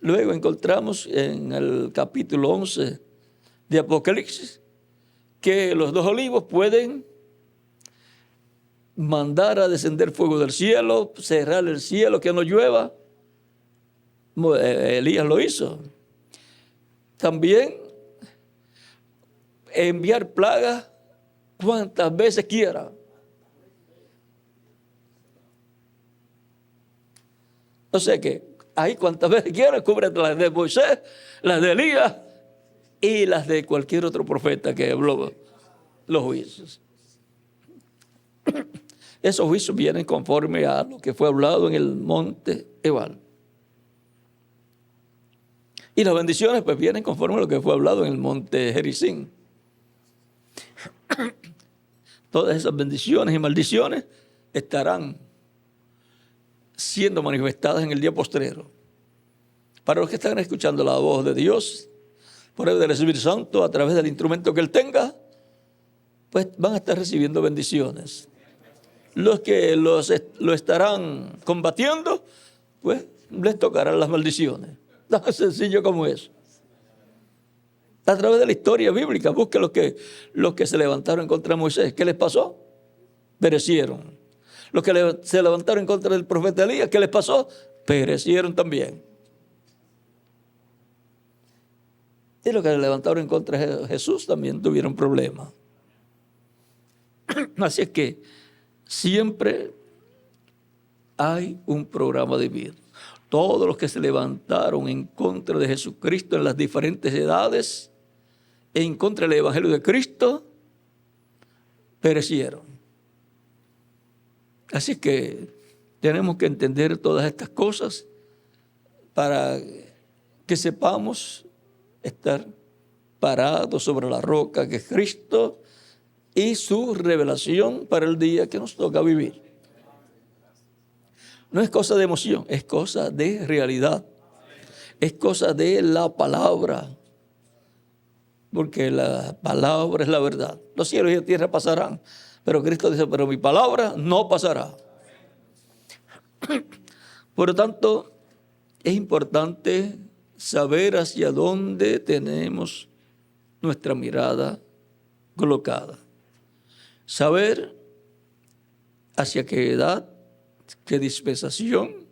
[SPEAKER 1] luego encontramos en el capítulo 11 de Apocalipsis que los dos olivos pueden mandar a descender fuego del cielo, cerrar el cielo, que no llueva. Elías lo hizo. También enviar plagas cuantas veces quiera. O sea que ahí cuantas veces quiera, cubre las de Moisés, las de Elías y las de cualquier otro profeta que habló los juicios. Esos juicios vienen conforme a lo que fue hablado en el monte Ebal. Y las bendiciones pues vienen conforme a lo que fue hablado en el monte Gerizim. Todas esas bendiciones y maldiciones estarán siendo manifestadas en el día postrero. Para los que están escuchando la voz de Dios, por el del Espíritu Santo, a través del instrumento que Él tenga, pues van a estar recibiendo bendiciones. Los que lo estarán combatiendo, pues les tocarán las maldiciones. Tan sencillo como eso. A través de la historia bíblica, busque los que se levantaron en contra de Moisés. ¿Qué les pasó? Perecieron. Los que se levantaron en contra del profeta Elías, ¿qué les pasó? Perecieron también. Y los que se levantaron en contra de Jesús también tuvieron problemas. Así es que siempre hay un programa divino. Todos los que se levantaron en contra de Jesucristo en las diferentes edades, en contra del Evangelio de Cristo, perecieron. Así que tenemos que entender todas estas cosas para que sepamos estar parados sobre la roca que es Cristo y su revelación para el día que nos toca vivir. No es cosa de emoción, es cosa de realidad. Es cosa de la palabra. Porque la palabra es la verdad. Los cielos y la tierra pasarán, pero Cristo dice, pero mi palabra no pasará. Por lo tanto, es importante saber hacia dónde tenemos nuestra mirada colocada. Saber hacia qué edad, qué dispensación,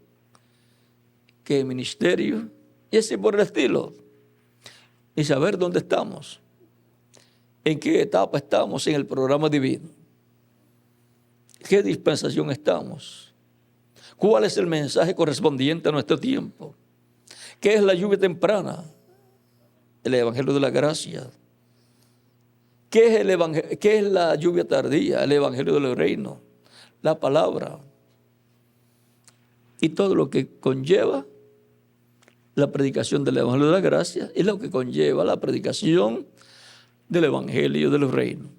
[SPEAKER 1] qué ministerio, y así por el estilo. Y saber dónde estamos, en qué etapa estamos en el programa divino, qué dispensación estamos, cuál es el mensaje correspondiente a nuestro tiempo, qué es la lluvia temprana, el evangelio de la gracia, qué es la lluvia tardía, el evangelio del reino, la palabra y todo lo que conlleva la predicación del evangelio de la gracia y lo que conlleva la predicación del evangelio del reino.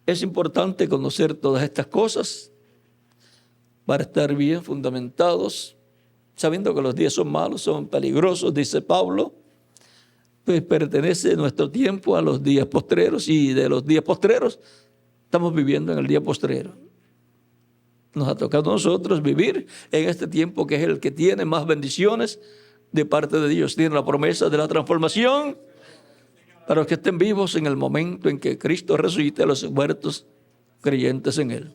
[SPEAKER 1] Es importante conocer todas estas cosas para estar bien fundamentados, sabiendo que los días son malos, son peligrosos, dice Pablo, pues pertenece nuestro tiempo a los días postreros y de los días postreros estamos viviendo en el día postrero. Nos ha tocado a nosotros vivir en este tiempo que es el que tiene más bendiciones de parte de Dios. Tiene la promesa de la transformación para los que estén vivos en el momento en que Cristo resucite a los muertos creyentes en Él.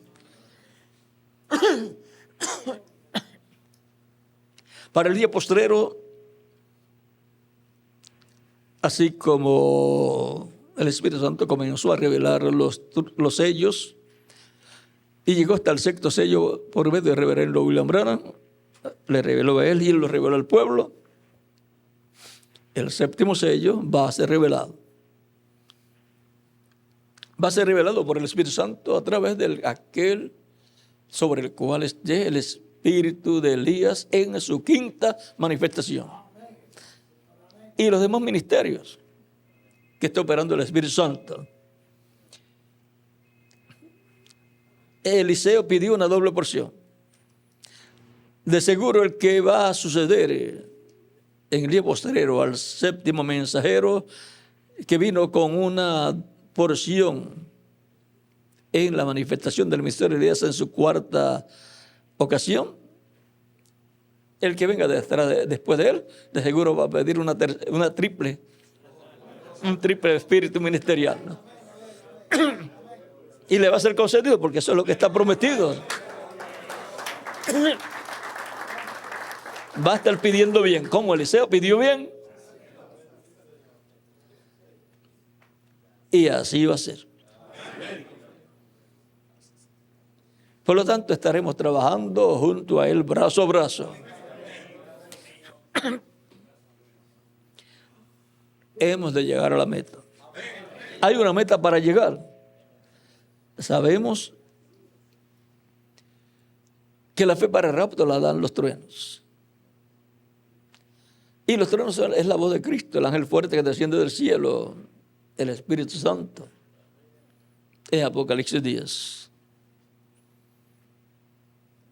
[SPEAKER 1] Para el día postrero, así como el Espíritu Santo comenzó a revelar los sellos, y llegó hasta el sexto sello por medio del reverendo William Branham, le reveló a él y él lo reveló al pueblo. El séptimo sello va a ser revelado. Va a ser revelado por el Espíritu Santo a través de aquel sobre el cual esté el espíritu de Elías en su quinta manifestación. Y los demás ministerios que está operando el Espíritu Santo. Eliseo pidió una doble porción. De seguro el que va a suceder en el día postrero al séptimo mensajero, que vino con una porción en la manifestación del misterio de Elías en su cuarta ocasión, el que venga después de él, de seguro va a pedir un triple espíritu ministerial, ¿no? Y le va a ser concedido porque eso es lo que está prometido. Va a estar pidiendo bien, como Eliseo pidió bien, y así va a ser. Por lo tanto, estaremos trabajando junto a él, brazo a brazo. Hemos de llegar a la meta. Hay una meta para llegar. Sabemos que la fe para el rapto la dan los truenos. Y los truenos es la voz de Cristo, el ángel fuerte que desciende del cielo, el Espíritu Santo. Es Apocalipsis 10.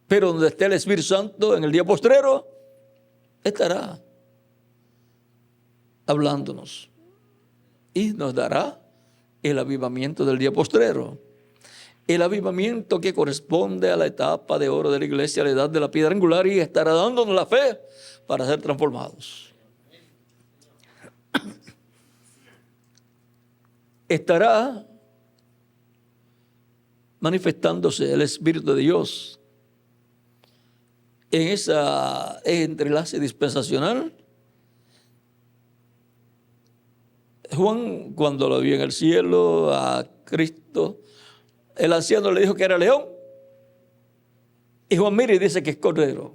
[SPEAKER 1] Pero donde esté el Espíritu Santo en el día postrero, estará hablándonos y nos dará el avivamiento del día postrero. El avivamiento que corresponde a la etapa de oro de la iglesia, a la edad de la piedra angular, y estará dándonos la fe para ser transformados. Estará manifestándose el Espíritu de Dios en ese entrelace dispensacional. Juan, cuando lo vio en el cielo a Cristo, el anciano le dijo que era león. Y Juan mira y dice que es cordero.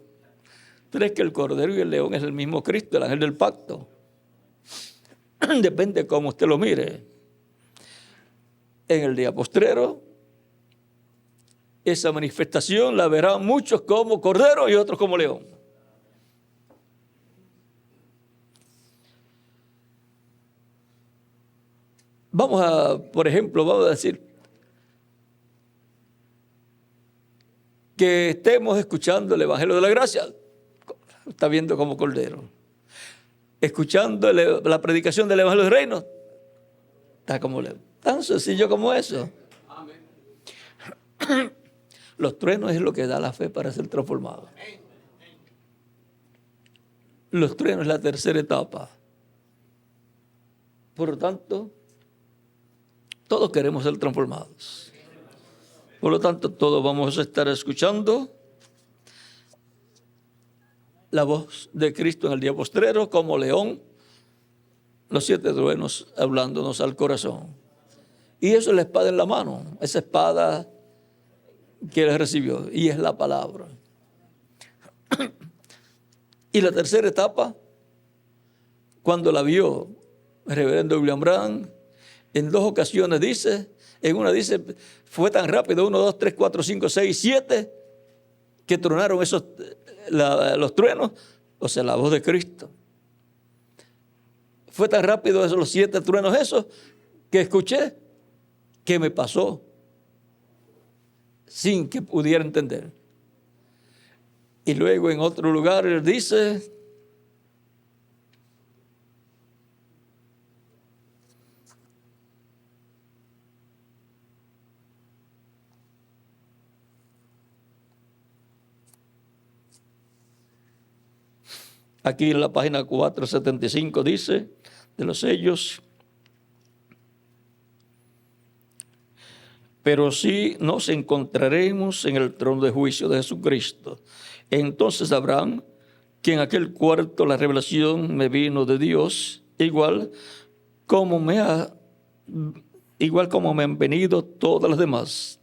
[SPEAKER 1] Pero es que el cordero y el león es el mismo Cristo, el ángel del pacto. Depende de cómo usted lo mire. En el día postrero, esa manifestación la verán muchos como cordero y otros como león. Por ejemplo, vamos a decir que estemos escuchando el Evangelio de la Gracia, está viendo como cordero. Escuchando la predicación del Evangelio del Reino, está como león. Tan sencillo como eso. Amén. Los truenos es lo que da la fe para ser transformado. Los truenos es la tercera etapa. Por lo tanto, todos queremos ser transformados. Por lo tanto, todos vamos a estar escuchando la voz de Cristo en el día postrero como león, los 7 truenos hablándonos al corazón. Y eso es la espada en la mano, esa espada que él recibió, y es la palabra. Y la tercera etapa, cuando la vio el reverendo William Branham, en 2 ocasiones dice, en una dice, fue tan rápido, 1, 2, 3, 4, 5, 6, 7, que tronaron los truenos, o sea, la voz de Cristo. Fue tan rápido los 7 truenos esos, que escuché, que me pasó sin que pudiera entender. Y luego en otro lugar él dice, aquí en la página 475 dice, de los sellos, pero sí nos encontraremos en el trono de juicio de Jesucristo. Entonces sabrán que en aquel cuarto la revelación me vino de Dios, igual como me han venido todas las demás.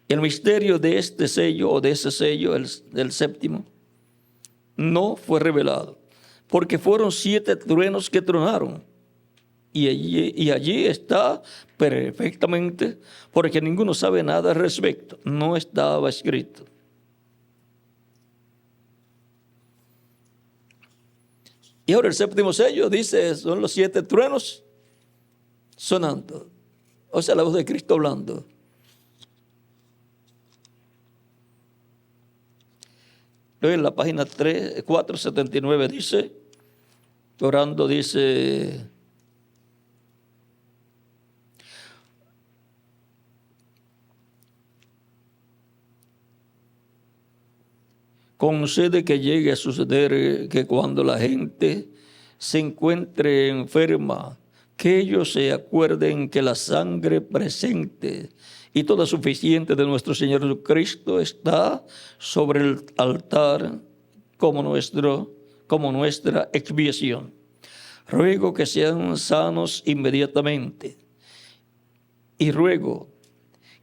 [SPEAKER 1] El misterio de este sello o de ese sello, del séptimo, no fue revelado, porque fueron 7 truenos que tronaron. Y allí está perfectamente, porque ninguno sabe nada al respecto. No estaba escrito. Y ahora el séptimo sello dice, son los 7 truenos sonando. O sea, la voz de Cristo hablando. En la página 479 dice, orando dice, concede que llegue a suceder que cuando la gente se encuentre enferma, que ellos se acuerden que la sangre presente y toda suficiente de nuestro Señor Jesucristo está sobre el altar como nuestra expiación. Ruego que sean sanos inmediatamente y ruego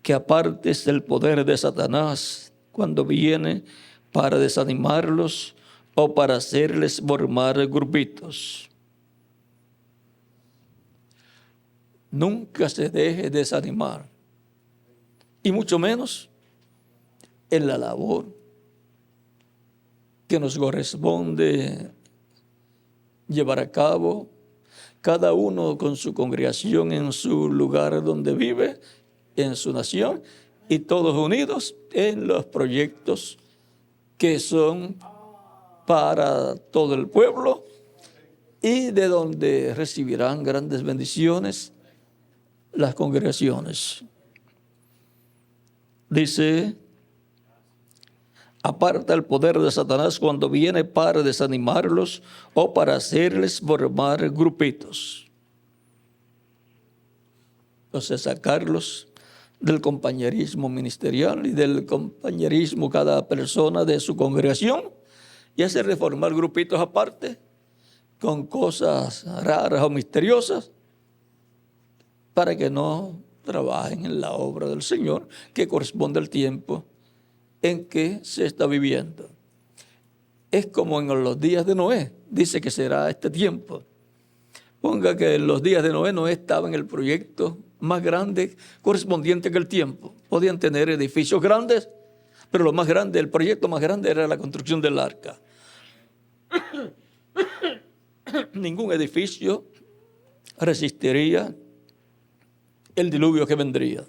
[SPEAKER 1] que apartes el poder de Satanás cuando viene para desanimarlos o para hacerles formar grupitos. Nunca se deje desanimar, y mucho menos en la labor que nos corresponde llevar a cabo, cada uno con su congregación en su lugar donde vive, en su nación, y todos unidos en los proyectos que son para todo el pueblo y de donde recibirán grandes bendiciones las congregaciones. Dice, aparta el poder de Satanás cuando viene para desanimarlos o para hacerles formar grupitos. Entonces, sacarlos del compañerismo ministerial y del compañerismo cada persona de su congregación y hacerles formar grupitos aparte con cosas raras o misteriosas para que no trabajen en la obra del Señor que corresponde al tiempo en que se está viviendo. Es como en los días de Noé, dice que será este tiempo. Ponga que en los días de Noé estaba en el proyecto más grande correspondiente que el tiempo. Podían tener edificios grandes, pero lo más grande, el proyecto más grande era la construcción del arca. Ningún edificio resistiría el diluvio que vendría.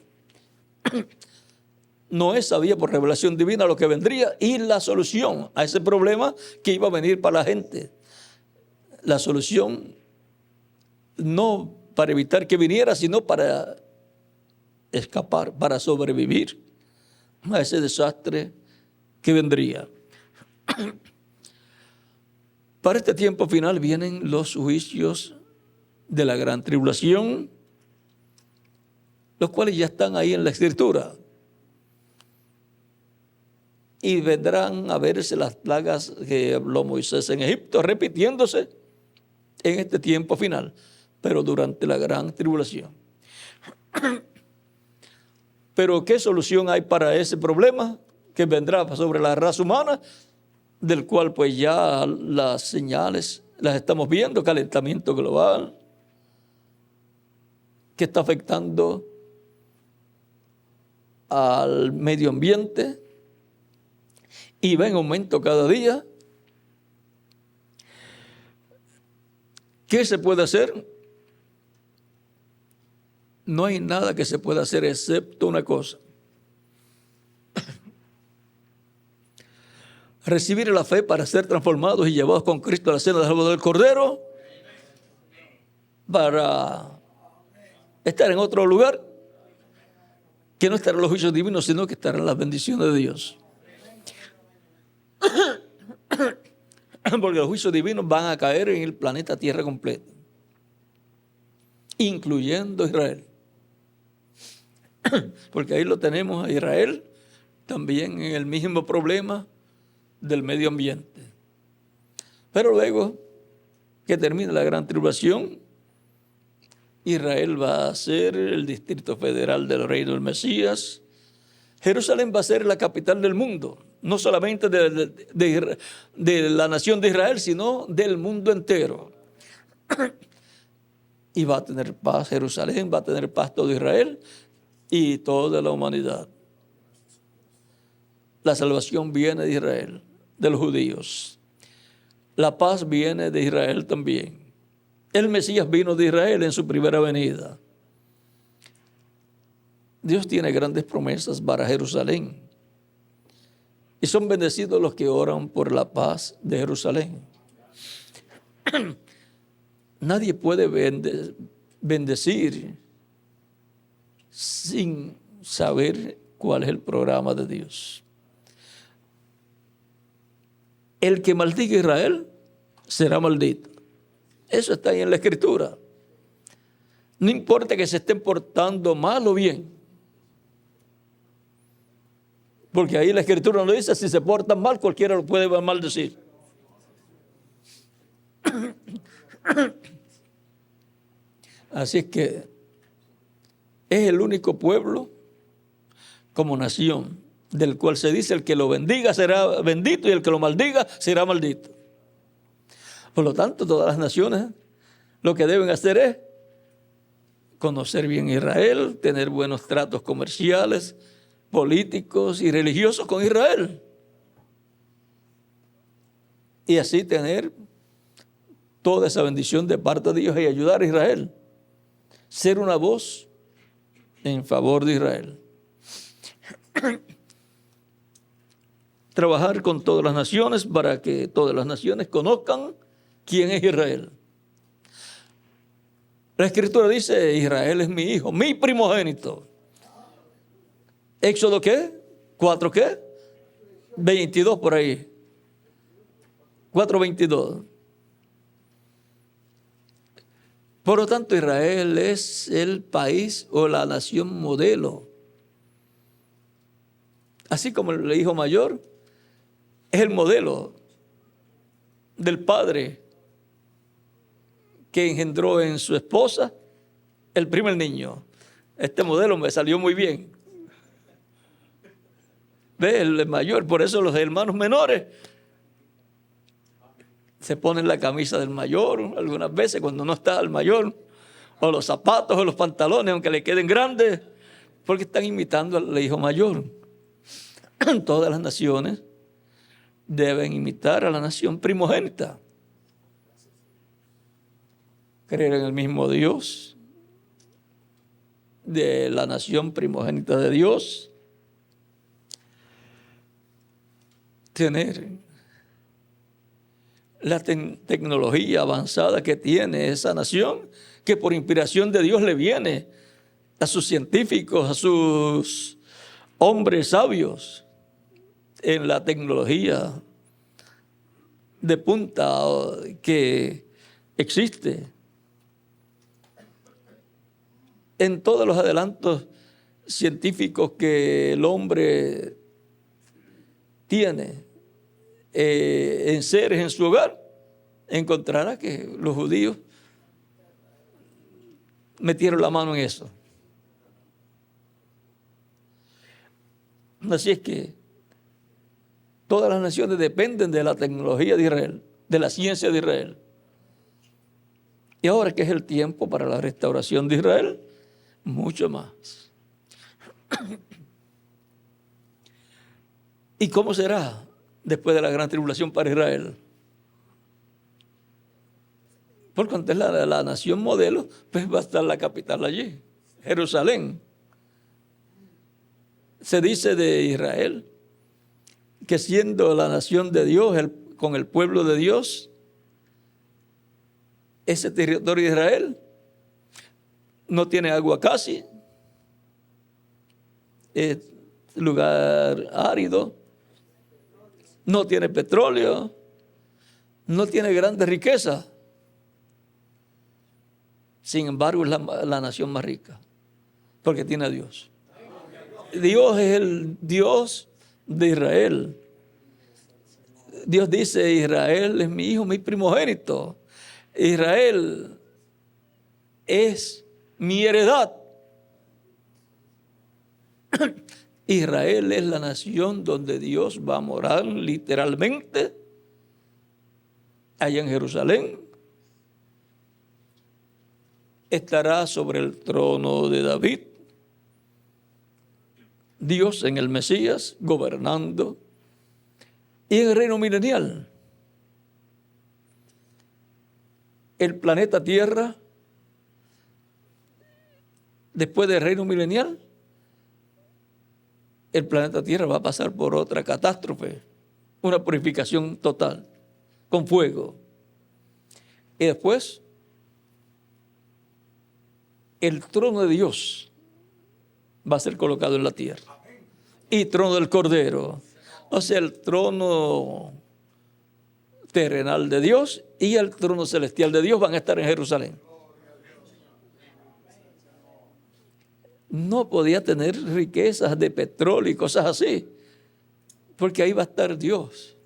[SPEAKER 1] Noé sabía por revelación divina lo que vendría y la solución a ese problema que iba a venir para la gente. La solución no para evitar que viniera, sino para escapar, para sobrevivir a ese desastre que vendría. Para este tiempo final vienen los juicios de la gran tribulación, los cuales ya están ahí en la Escritura. Y vendrán a verse las plagas que habló Moisés en Egipto, repitiéndose en este tiempo final, pero durante la gran tribulación. Pero ¿qué solución hay para ese problema que vendrá sobre la raza humana? Del cual pues ya las señales las estamos viendo, calentamiento global, que está afectando al medio ambiente y va en aumento cada día. ¿Qué se puede hacer? No hay nada que se pueda hacer excepto una cosa. Recibir la fe para ser transformados y llevados con Cristo a la cena del boda del Cordero, para estar en otro lugar que no estarán los juicios divinos, sino que estarán las bendiciones de Dios. Porque los juicios divinos van a caer en el planeta Tierra completo, incluyendo Israel. Porque ahí lo tenemos a Israel también en el mismo problema del medio ambiente. Pero luego que termine la gran tribulación, Israel va a ser el distrito federal del reino del Mesías. Jerusalén va a ser la capital del mundo, no solamente de la nación de Israel, sino del mundo entero. Y va a tener paz Jerusalén, va a tener paz todo Israel y toda la humanidad. La salvación viene de Israel, de los judíos. La paz viene de Israel también. El Mesías vino de Israel en su primera venida. Dios tiene grandes promesas para Jerusalén. Y son bendecidos los que oran por la paz de Jerusalén. Nadie puede bendecir sin saber cuál es el programa de Dios. El que maldiga a Israel será maldito. Eso está ahí en la Escritura. No importa que se estén portando mal o bien. Porque ahí la Escritura nos dice, si se portan mal, cualquiera lo puede maldecir. Así es que es el único pueblo como nación del cual se dice el que lo bendiga será bendito y el que lo maldiga será maldito. Por lo tanto, todas las naciones lo que deben hacer es conocer bien Israel, tener buenos tratos comerciales, políticos y religiosos con Israel. Y así tener toda esa bendición de parte de Dios y ayudar a Israel. Ser una voz en favor de Israel. Trabajar con todas las naciones para que todas las naciones conozcan quién es Israel. La Escritura dice, Israel es mi hijo, mi primogénito. Éxodo, ¿qué? 4, ¿qué? 22 por ahí. 4:22. Por lo tanto, Israel es el país o la nación modelo. Así como el hijo mayor es el modelo del padre que engendró en su esposa el primer niño. Este modelo me salió muy bien. Ve, el mayor, por eso los hermanos menores se ponen la camisa del mayor algunas veces cuando no está el mayor, o los zapatos o los pantalones, aunque le queden grandes, porque están imitando al hijo mayor. Todas las naciones deben imitar a la nación primogénita. Creer en el mismo Dios de la nación primogénita de Dios. Tener la tecnología avanzada que tiene esa nación, que por inspiración de Dios le viene a sus científicos, a sus hombres sabios en la tecnología de punta que existe. En todos los adelantos científicos que el hombre tiene en seres en su hogar, encontrará que los judíos metieron la mano en eso. Así es que todas las naciones dependen de la tecnología de Israel, de la ciencia de Israel. Y ahora que es el tiempo para la restauración de Israel, mucho más. ¿Y cómo será después de la gran tribulación para Israel? Por cuanto es la nación modelo, pues va a estar la capital allí, Jerusalén. Se dice de Israel que siendo la nación de Dios, con el pueblo de Dios, ese territorio de Israel no tiene agua casi, es lugar árido, no tiene petróleo, no tiene grandes riquezas. Sin embargo, es la nación más rica, porque tiene a Dios. Dios es el Dios de Israel. Dios dice, Israel es mi hijo, mi primogénito. Israel es mi heredad. Israel es la nación donde Dios va a morar literalmente, allá en Jerusalén. Estará sobre el trono de David, Dios en el Mesías, gobernando, y en el reino milenial. El planeta Tierra, después del reino milenial, el planeta Tierra va a pasar por otra catástrofe, una purificación total, con fuego. Y después, el trono de Dios va a ser colocado en la tierra. Y trono del Cordero. O sea, el trono terrenal de Dios y el trono celestial de Dios van a estar en Jerusalén. No podía tener riquezas de petróleo y cosas así, porque ahí va a estar Dios.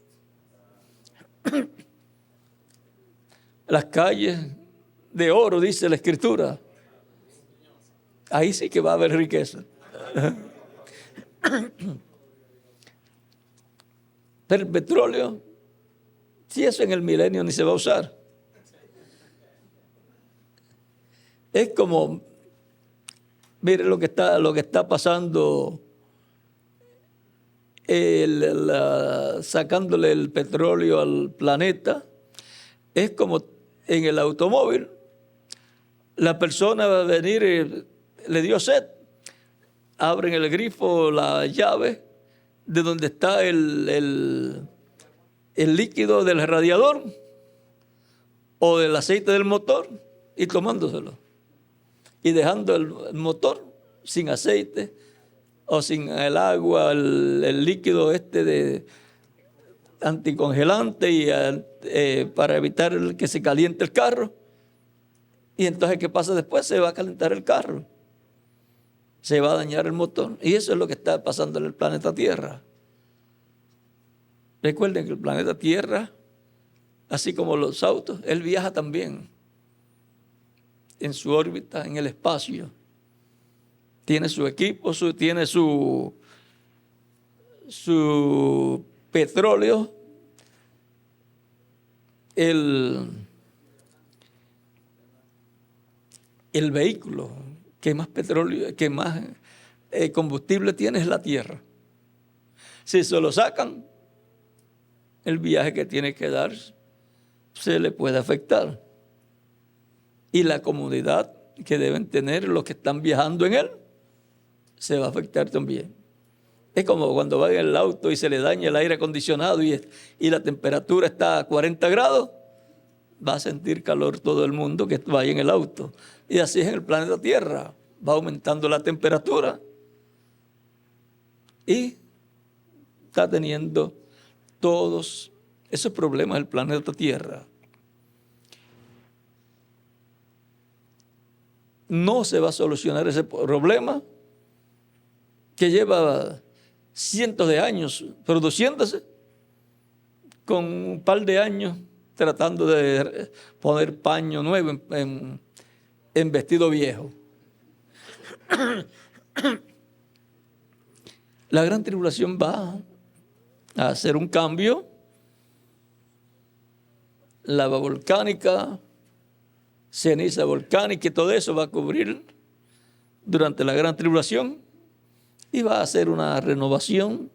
[SPEAKER 1] Las calles de oro, dice la Escritura. Ahí sí que va a haber riqueza. Pero el petróleo, si eso en el milenio ni se va a usar. Es como, mire lo que está pasando, sacándole el petróleo al planeta. Es como en el automóvil, la persona va a venir, le dio sed, abren el grifo, la llave, de donde está el líquido del radiador o del aceite del motor y tomándoselo. Y dejando el motor sin aceite o sin el agua, el líquido de anticongelante y para evitar que se caliente el carro. Y entonces, ¿qué pasa después? Se va a calentar el carro. Se va a dañar el motor. Y eso es lo que está pasando en el planeta Tierra. Recuerden que el planeta Tierra, así como los autos, él viaja también en su órbita, en el espacio. Tiene su equipo, tiene su petróleo, el vehículo que más petróleo, que más combustible tiene es la Tierra. Si se lo sacan, el viaje que tiene que dar se le puede afectar. Y la comodidad que deben tener los que están viajando en él se va a afectar también. Es como cuando va en el auto y se le daña el aire acondicionado y la temperatura está a 40 grados, va a sentir calor todo el mundo que vaya en el auto. Y así es en el planeta Tierra, va aumentando la temperatura y está teniendo todos esos problemas del planeta Tierra. No se va a solucionar ese problema que lleva cientos de años produciéndose, con un par de años tratando de poner paño nuevo en vestido viejo. La gran tribulación va a hacer un cambio. Lava volcánica, ceniza volcánica y todo eso va a cubrir durante la gran tribulación y va a hacer una renovación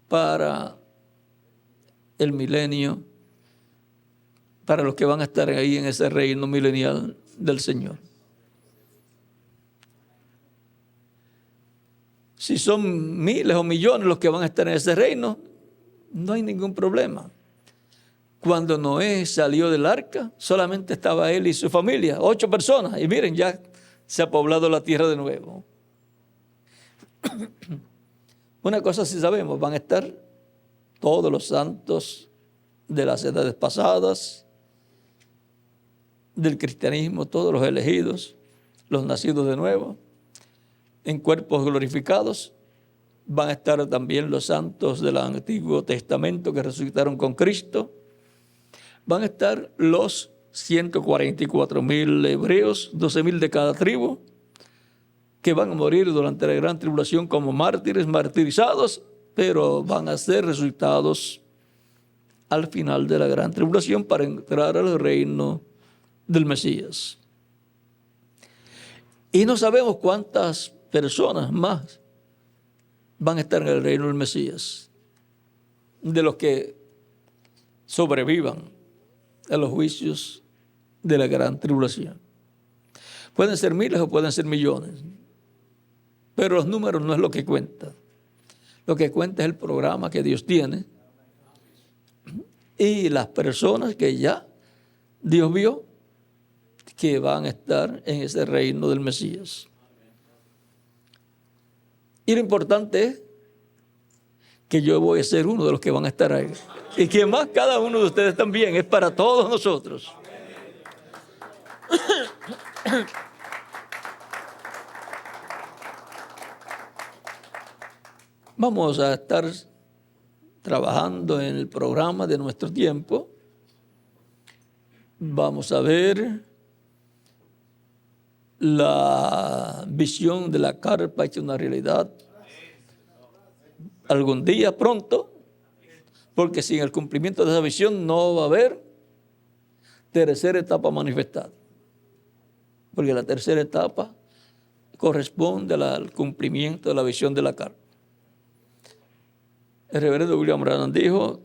[SPEAKER 1] para el milenio, para los que van a estar ahí en ese reino milenial del Señor. Si son miles o millones los que van a estar en ese reino, no hay ningún problema. Cuando Noé salió del arca, solamente estaba él y su familia, 8 personas. Y miren, ya se ha poblado la tierra de nuevo. Una cosa sí sabemos, van a estar todos los santos de las edades pasadas, del cristianismo, todos los elegidos, los nacidos de nuevo, en cuerpos glorificados. Van a estar también los santos del Antiguo Testamento que resucitaron con Cristo. Van a estar los 144,000 hebreos, 12,000 de cada tribu, que van a morir durante la gran tribulación como mártires, martirizados, pero van a ser resucitados al final de la gran tribulación para entrar al reino del Mesías. Y no sabemos cuántas personas más van a estar en el reino del Mesías, de los que sobrevivan a los juicios de la gran tribulación. Pueden ser miles o pueden ser millones, Pero los números no es lo que cuenta. Lo que cuenta es el programa que Dios tiene y las personas que ya Dios vio que van a estar en ese reino del Mesías. Y lo importante es que yo voy a ser uno de los que van a estar ahí. Y que más cada uno de ustedes también, es para todos nosotros. Vamos a estar trabajando en el programa de nuestro tiempo. Vamos a ver la visión de la carpa hecha una realidad algún día pronto, porque sin el cumplimiento de esa visión no va a haber tercera etapa manifestada, porque la tercera etapa corresponde al cumplimiento de la visión de la carpa. El reverendo William Branham dijo: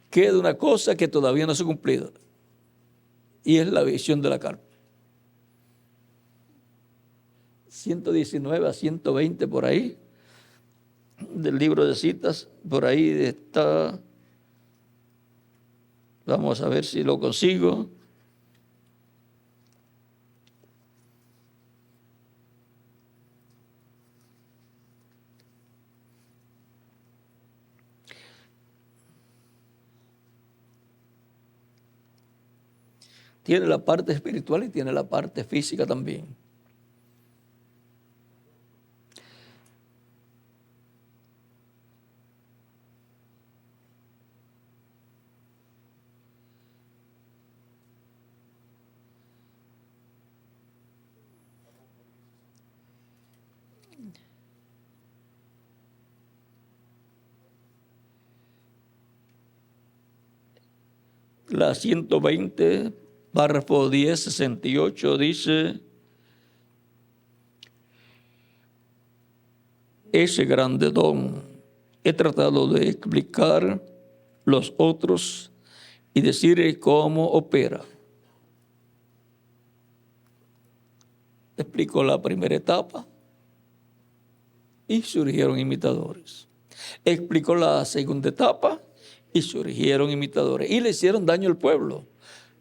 [SPEAKER 1] queda una cosa que todavía no se ha cumplido, y es la visión de la carpa. 119 a 120 por ahí, del libro de citas, por ahí está. Vamos a ver si lo consigo. Tiene la parte espiritual y tiene la parte física también. La 120, párrafo 10, 68, dice: ese grande don he tratado de explicar los otros y decir cómo opera. Explicó la primera etapa y surgieron imitadores. Explicó la segunda etapa y surgieron imitadores. Y le hicieron daño al pueblo,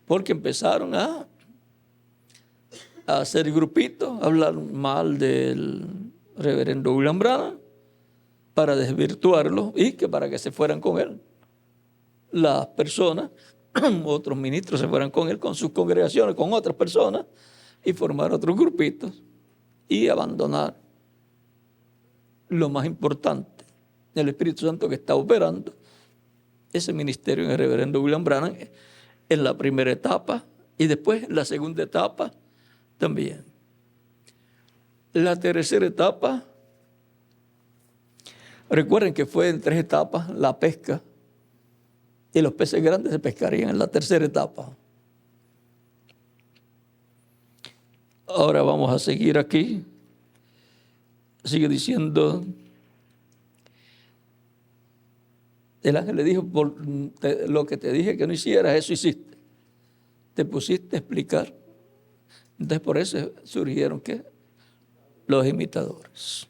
[SPEAKER 1] porque empezaron a hacer grupitos, a hablar mal del reverendo William Branham para desvirtuarlo y que para que se fueran con él. Las personas, otros ministros se fueran con él, con sus congregaciones, con otras personas, y formar otros grupitos y abandonar lo más importante, el Espíritu Santo que está operando ese ministerio en el reverendo William Branham en la primera etapa y después en la segunda etapa también. La tercera etapa, recuerden que fue en 3 etapas la pesca, y los peces grandes se pescarían en la tercera etapa. Ahora vamos a seguir aquí. Sigue diciendo: el ángel le dijo: por lo que te dije que no hicieras, eso hiciste. Te pusiste a explicar. Entonces por eso surgieron ¿qué? Los imitadores.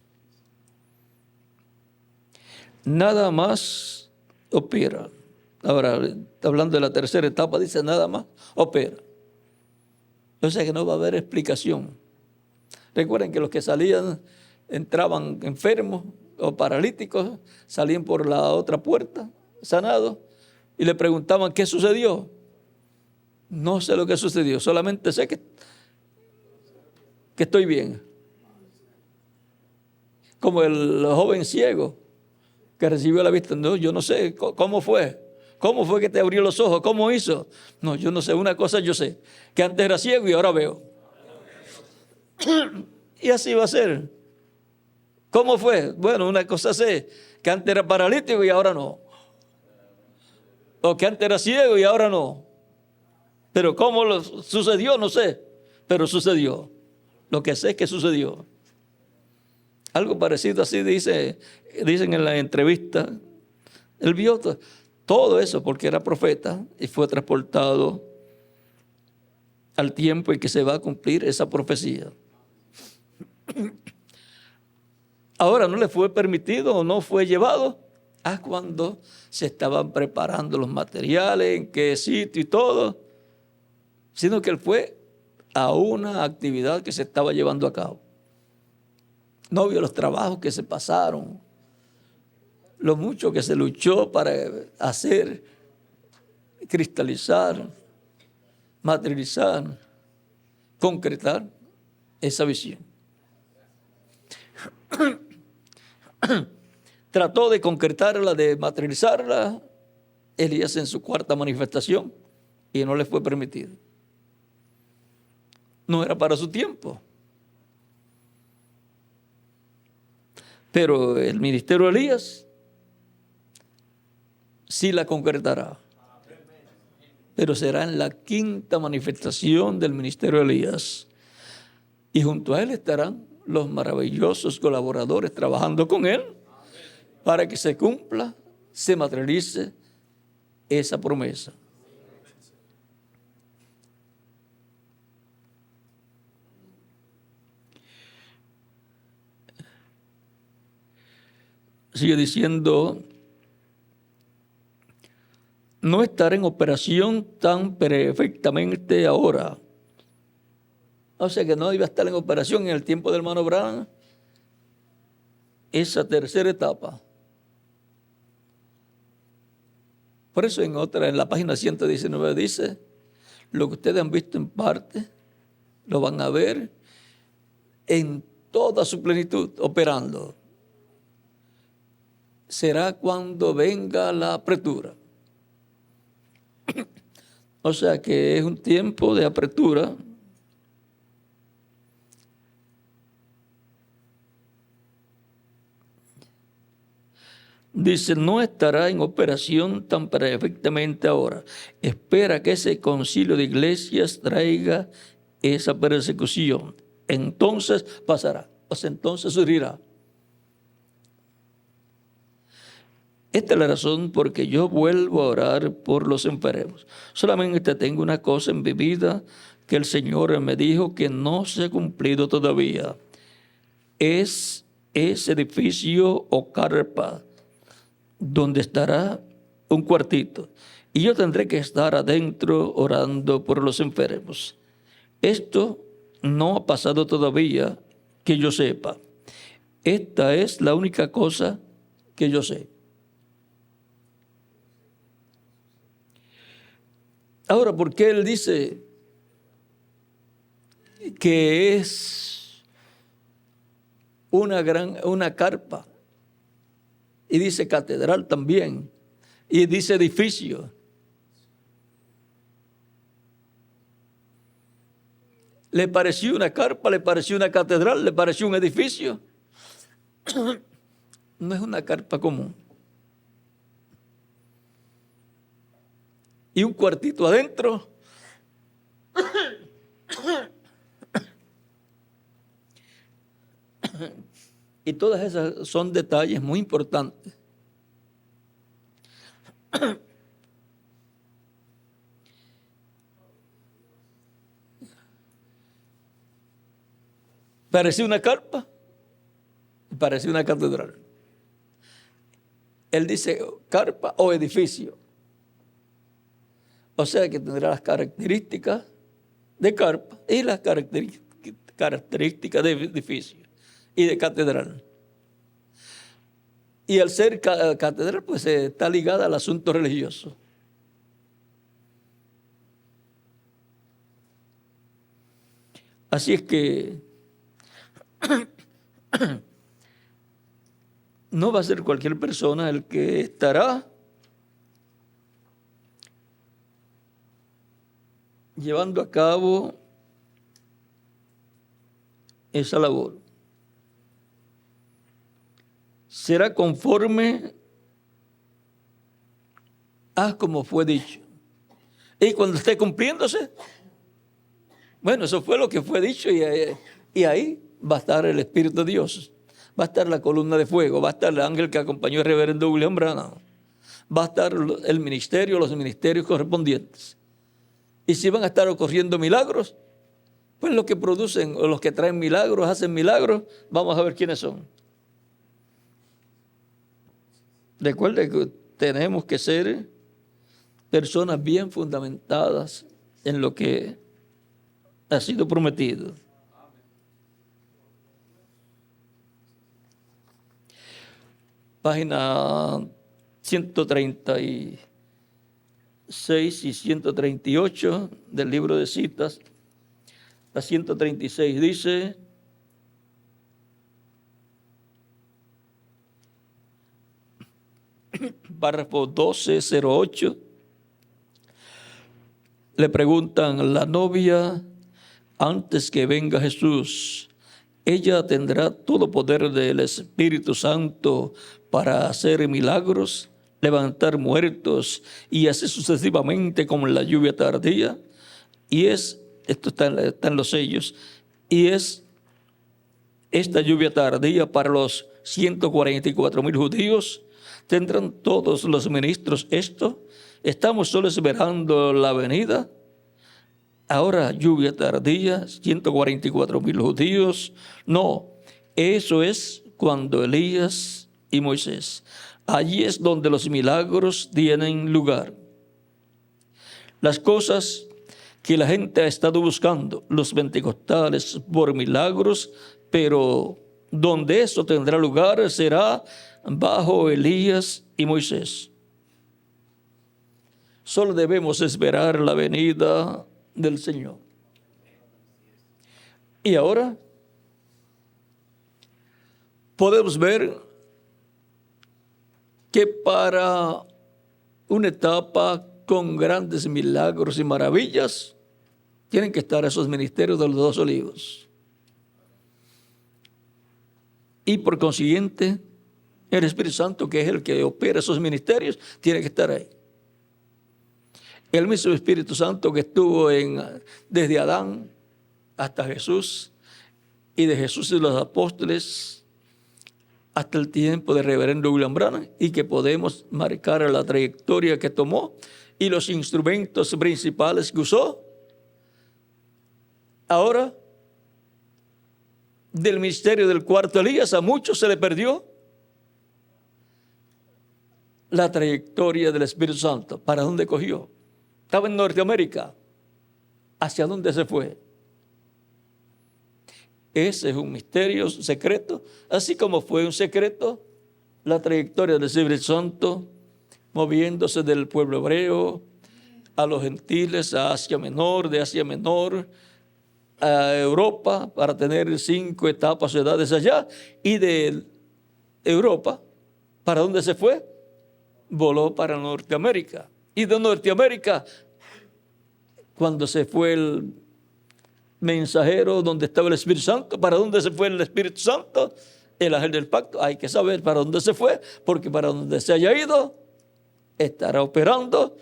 [SPEAKER 1] Nada más opera. Ahora, hablando de la tercera etapa, dice: nada más opera. O sea que no va a haber explicación. Recuerden que los que salían, entraban enfermos o paralíticos, salían por la otra puerta, sanados, y le preguntaban: ¿qué sucedió? No sé lo que sucedió, solamente sé que estoy bien. Como el joven ciego que recibió la vista. No, yo no sé cómo fue. ¿Cómo fue que te abrió los ojos? ¿Cómo hizo? No, yo no sé. Una cosa yo sé, que antes era ciego y ahora veo. Y así va a ser. ¿Cómo fue? Bueno, una cosa sé, que antes era paralítico y ahora no. O que antes era ciego y ahora no. Pero cómo sucedió, no sé. Pero sucedió. Lo que sé es que sucedió. Algo parecido así dicen en la entrevista. Él vio todo eso porque era profeta y fue transportado al tiempo en que se va a cumplir esa profecía. Ahora no le fue permitido o no fue llevado a cuando se estaban preparando los materiales, en qué sitio y todo, sino que él fue a una actividad que se estaba llevando a cabo. No vio los trabajos que se pasaron, lo mucho que se luchó para hacer, cristalizar, materializar, concretar esa visión. Trató de concretarla, de materializarla, Elías en su cuarta manifestación, y no le fue permitido. No era para su tiempo. Pero el ministerio de Elías sí la concretará. Pero será en la quinta manifestación del ministerio de Elías. Y junto a él estarán los maravillosos colaboradores trabajando con él para que se cumpla, se materialice esa promesa. Sigue diciendo, no estará en operación tan perfectamente ahora. O sea que no iba a estar en operación en el tiempo del hermano Abraham esa tercera etapa. Por eso en la página 119 dice, lo que ustedes han visto en parte, lo van a ver en toda su plenitud, operando. Será cuando venga la apertura. O sea que es un tiempo de apertura. Dice, no estará en operación tan perfectamente ahora. Espera que ese concilio de iglesias traiga esa persecución. Entonces pasará. O sea, entonces surgirá. Esta es la razón por que yo vuelvo a orar por los enfermos. Solamente tengo una cosa en mi vida que el Señor me dijo que no se ha cumplido todavía. Es ese edificio o carpa donde estará un cuartito. Y yo tendré que estar adentro orando por los enfermos. Esto no ha pasado todavía que yo sepa. Esta es la única cosa que yo sé. Ahora, ¿por qué él dice que es una carpa? Y dice catedral también. Y dice edificio. ¿Le pareció una carpa? ¿Le pareció una catedral? ¿Le pareció un edificio? No es una carpa común. Y un cuartito adentro. Y todas esas son detalles muy importantes. Parecía una carpa, parecía una catedral. Él dice carpa o edificio. O sea que tendrá las características de carpa y las características de edificio y de catedral. Y al ser catedral, pues está ligada al asunto religioso. Así es que no va a ser cualquier persona el que estará llevando a cabo esa labor. Será conforme a como fue dicho. Y cuando esté cumpliéndose, bueno, eso fue lo que fue dicho y ahí va a estar el Espíritu de Dios. Va a estar la columna de fuego, va a estar el ángel que acompañó al reverendo William Branham. Va a estar el ministerio, los ministerios correspondientes. Y si van a estar ocurriendo milagros, pues los que producen o los que traen milagros, hacen milagros, vamos a ver quiénes son. Recuerde que tenemos que ser personas bien fundamentadas en lo que ha sido prometido. Página 136 y 138 del libro de citas. La 136 dice: párrafo 1208, le preguntan: la novia, antes que venga Jesús, ella tendrá todo poder del Espíritu Santo para hacer milagros, levantar muertos y así sucesivamente como en la lluvia tardía. Y esto está en los sellos, y es esta lluvia tardía para los 144,000 judíos. ¿Tendrán todos los ministros esto? ¿Estamos solo esperando la venida? Ahora lluvia tardía, 144,000 judíos. No, eso es cuando Elías y Moisés. Allí es donde los milagros tienen lugar. Las cosas que la gente ha estado buscando, los pentecostales, por milagros, pero donde eso tendrá lugar será bajo Elías y Moisés. Solo debemos esperar la venida del Señor. Y ahora podemos ver que para una etapa con grandes milagros y maravillas tienen que estar esos ministerios de los 2 olivos. Y por consiguiente, el Espíritu Santo, que es el que opera esos ministerios, tiene que estar ahí. El mismo Espíritu Santo que estuvo desde Adán hasta Jesús, y de Jesús y los apóstoles hasta el tiempo de Reverendo William Branham, y que podemos marcar la trayectoria que tomó y los instrumentos principales que usó. Ahora, del ministerio del cuarto Elías, a muchos se le perdió la trayectoria del Espíritu Santo. ¿Para dónde cogió? Estaba en Norteamérica. ¿Hacia dónde se fue? Ese es un misterio secreto, así como fue un secreto la trayectoria del Espíritu Santo moviéndose del pueblo hebreo a los gentiles, a Asia Menor, de Asia Menor a Europa, para tener 5 etapas o edades allá, y de Europa, ¿para dónde se fue? Voló para Norteamérica. Y de Norteamérica, cuando se fue el mensajero donde estaba el Espíritu Santo, ¿para dónde se fue el Espíritu Santo? El ángel del pacto. Hay que saber para dónde se fue, porque para donde se haya ido estará operando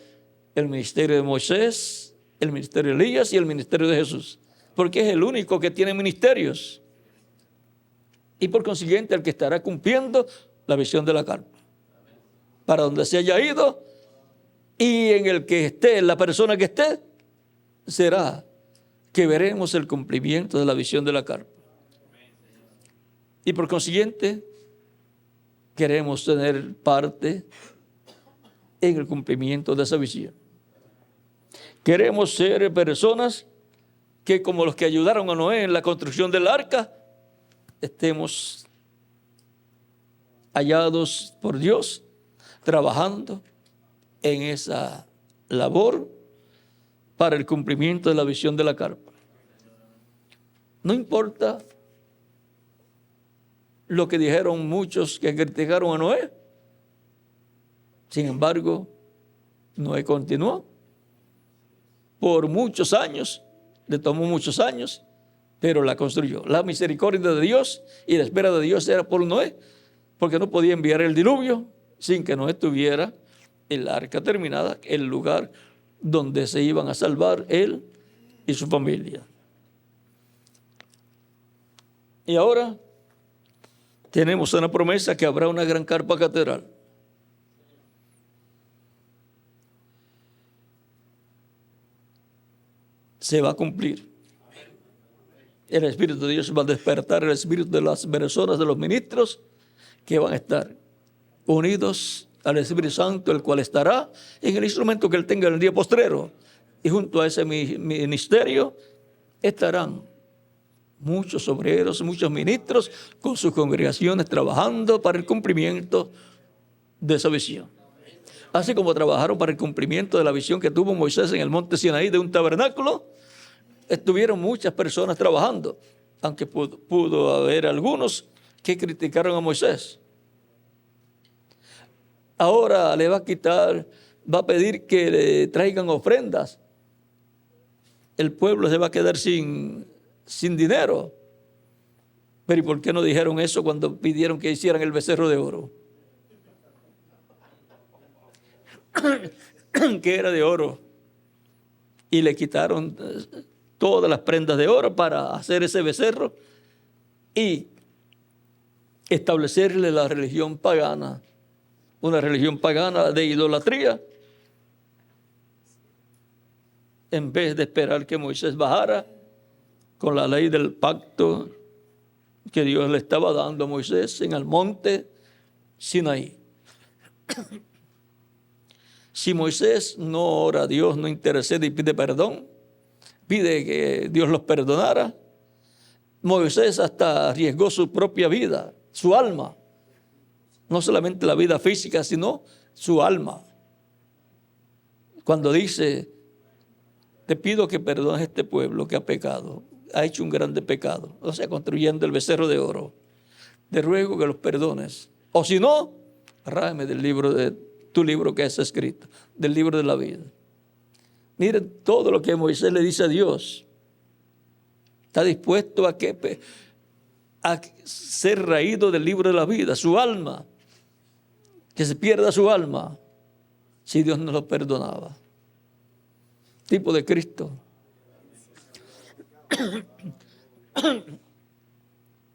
[SPEAKER 1] el ministerio de Moisés, el ministerio de Elías y el ministerio de Jesús, porque es el único que tiene ministerios, y por consiguiente el que estará cumpliendo la visión de la carpa. Para donde se haya ido, y en el que esté, la persona que esté, será que veremos el cumplimiento de la visión de la carpa. Y por consiguiente, queremos tener parte en el cumplimiento de esa visión. Queremos ser personas que, como los que ayudaron a Noé en la construcción del arca, estemos hallados por Dios trabajando en esa labor para el cumplimiento de la visión de la carpa. No importa lo que dijeron muchos que criticaron a Noé. Sin embargo, Noé continuó por muchos años, le tomó muchos años, pero la construyó. La misericordia de Dios y la espera de Dios era por Noé, porque no podía enviar el diluvio sin que Noé tuviera el arca terminada, el lugar donde se iban a salvar él y su familia. Y ahora tenemos una promesa que habrá una gran carpa catedral. Se va a cumplir. El Espíritu de Dios va a despertar el espíritu de las personas, de los ministros, que van a estar unidos al Espíritu Santo, el cual estará en el instrumento que él tenga en el día postrero. Y junto a ese ministerio estarán muchos obreros, muchos ministros con sus congregaciones trabajando para el cumplimiento de esa visión. Así como trabajaron para el cumplimiento de la visión que tuvo Moisés en el monte Sinaí de un tabernáculo, estuvieron muchas personas trabajando, aunque pudo haber algunos que criticaron a Moisés. Ahora le va a quitar, va a pedir que le traigan ofrendas. El pueblo se va a quedar sin dinero. Pero ¿y por qué no dijeron eso cuando pidieron que hicieran el becerro de oro? Que era de oro. Y le quitaron todas las prendas de oro para hacer ese becerro y establecerle la religión pagana, una religión pagana de idolatría, en vez de esperar que Moisés bajara con la ley del pacto que Dios le estaba dando a Moisés en el monte Sinaí. Si Moisés no ora a Dios, no intercede y pide perdón, pide que Dios los perdonara, Moisés hasta arriesgó su propia vida, su alma. No solamente la vida física, sino su alma. Cuando dice, te pido que perdones a este pueblo que ha pecado, ha hecho un grande pecado, o sea, construyendo el becerro de oro. Te ruego que los perdones. O si no, arrájame del libro de tu libro que es escrito, del libro de la vida. Miren todo lo que Moisés le dice a Dios. Está dispuesto a ser raído del libro de la vida, su alma, que se pierda su alma, si Dios no lo perdonaba. Tipo de Cristo.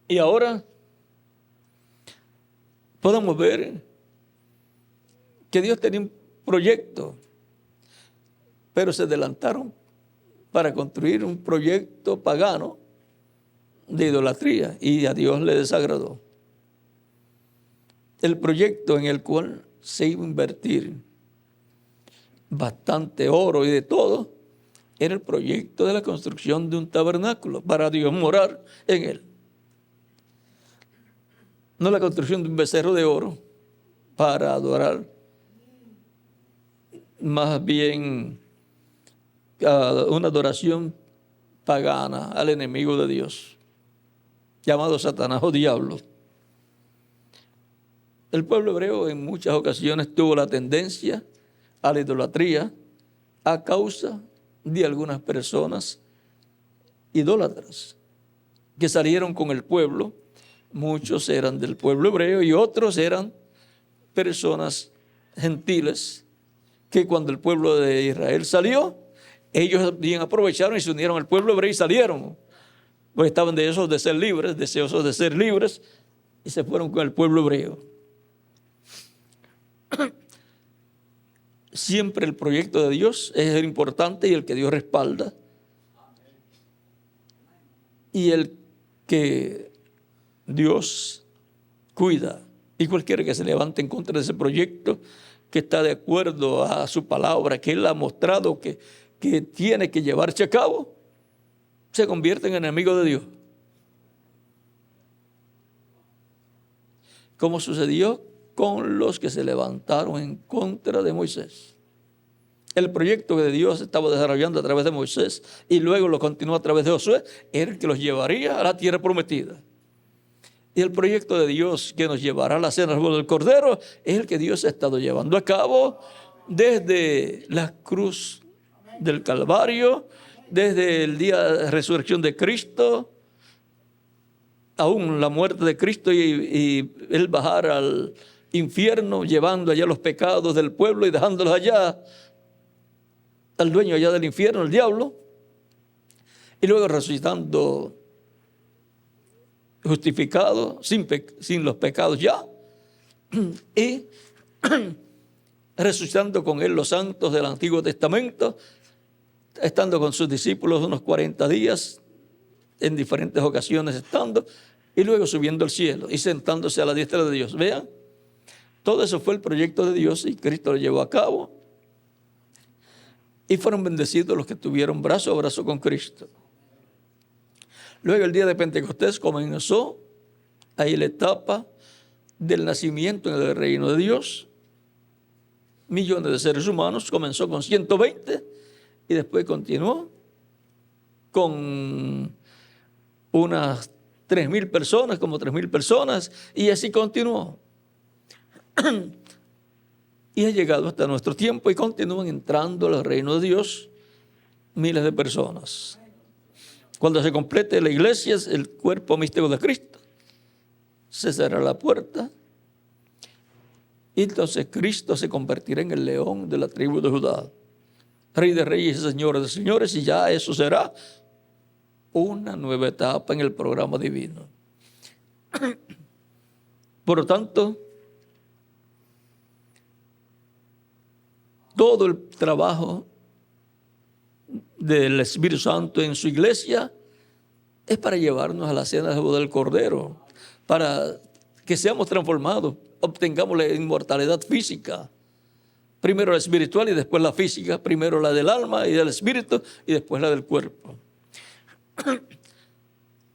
[SPEAKER 1] Y ahora podemos ver que Dios tenía un proyecto, pero se adelantaron para construir un proyecto pagano de idolatría y a Dios le desagradó. El proyecto en el cual se iba a invertir bastante oro y de todo era el proyecto de la construcción de un tabernáculo para Dios morar en él. No la construcción de un becerro de oro para adorar, más bien una adoración pagana al enemigo de Dios, llamado Satanás o diablo. El pueblo hebreo en muchas ocasiones tuvo la tendencia a la idolatría a causa de algunas personas idólatras que salieron con el pueblo. Muchos eran del pueblo hebreo y otros eran personas gentiles que cuando el pueblo de Israel salió, ellos bien aprovecharon y se unieron al pueblo hebreo y salieron, pues estaban deseosos de ser libres y se fueron con el pueblo hebreo. Siempre el proyecto de Dios es el importante y el que Dios respalda. Y el que Dios cuida. Y cualquiera que se levante en contra de ese proyecto, que está de acuerdo a su palabra, que Él ha mostrado que tiene que llevarse a cabo, se convierte en enemigo de Dios. Como sucedió con los que se levantaron en contra de Moisés. El proyecto que Dios estaba desarrollando a través de Moisés y luego lo continuó a través de Josué era el que los llevaría a la tierra prometida. Y el proyecto de Dios que nos llevará a la cena del Cordero es el que Dios ha estado llevando a cabo desde la cruz del Calvario, desde el día de resurrección de Cristo, aún la muerte de Cristo y el bajar al infierno, llevando allá los pecados del pueblo y dejándolos allá al dueño allá del infierno, el diablo, y luego resucitando justificado, sin los pecados ya, y resucitando con él los santos del Antiguo Testamento, estando con sus discípulos unos 40 días, en diferentes ocasiones estando, y luego subiendo al cielo y sentándose a la diestra de Dios. Vean, Todo eso fue el proyecto de Dios y Cristo lo llevó a cabo. Y fueron bendecidos los que tuvieron brazo a brazo con Cristo. Luego el día de Pentecostés comenzó ahí la etapa del nacimiento en el reino de Dios. Millones de seres humanos, comenzó con 120 y después continuó con unas 3,000 personas, como 3,000 personas, y así continuó. Y ha llegado hasta nuestro tiempo y continúan entrando al reino de Dios miles de personas. Cuando se complete la iglesia, el cuerpo místico de Cristo, se cerrará la puerta y entonces Cristo se convertirá en el león de la tribu de Judá, Rey de reyes y Señor de señores, y ya eso será una nueva etapa en el programa divino. Por lo tanto, todo el trabajo del Espíritu Santo en su iglesia es para llevarnos a la cena de boda del Cordero, para que seamos transformados, obtengamos la inmortalidad física. Primero la espiritual y después la física, primero la del alma y del espíritu y después la del cuerpo.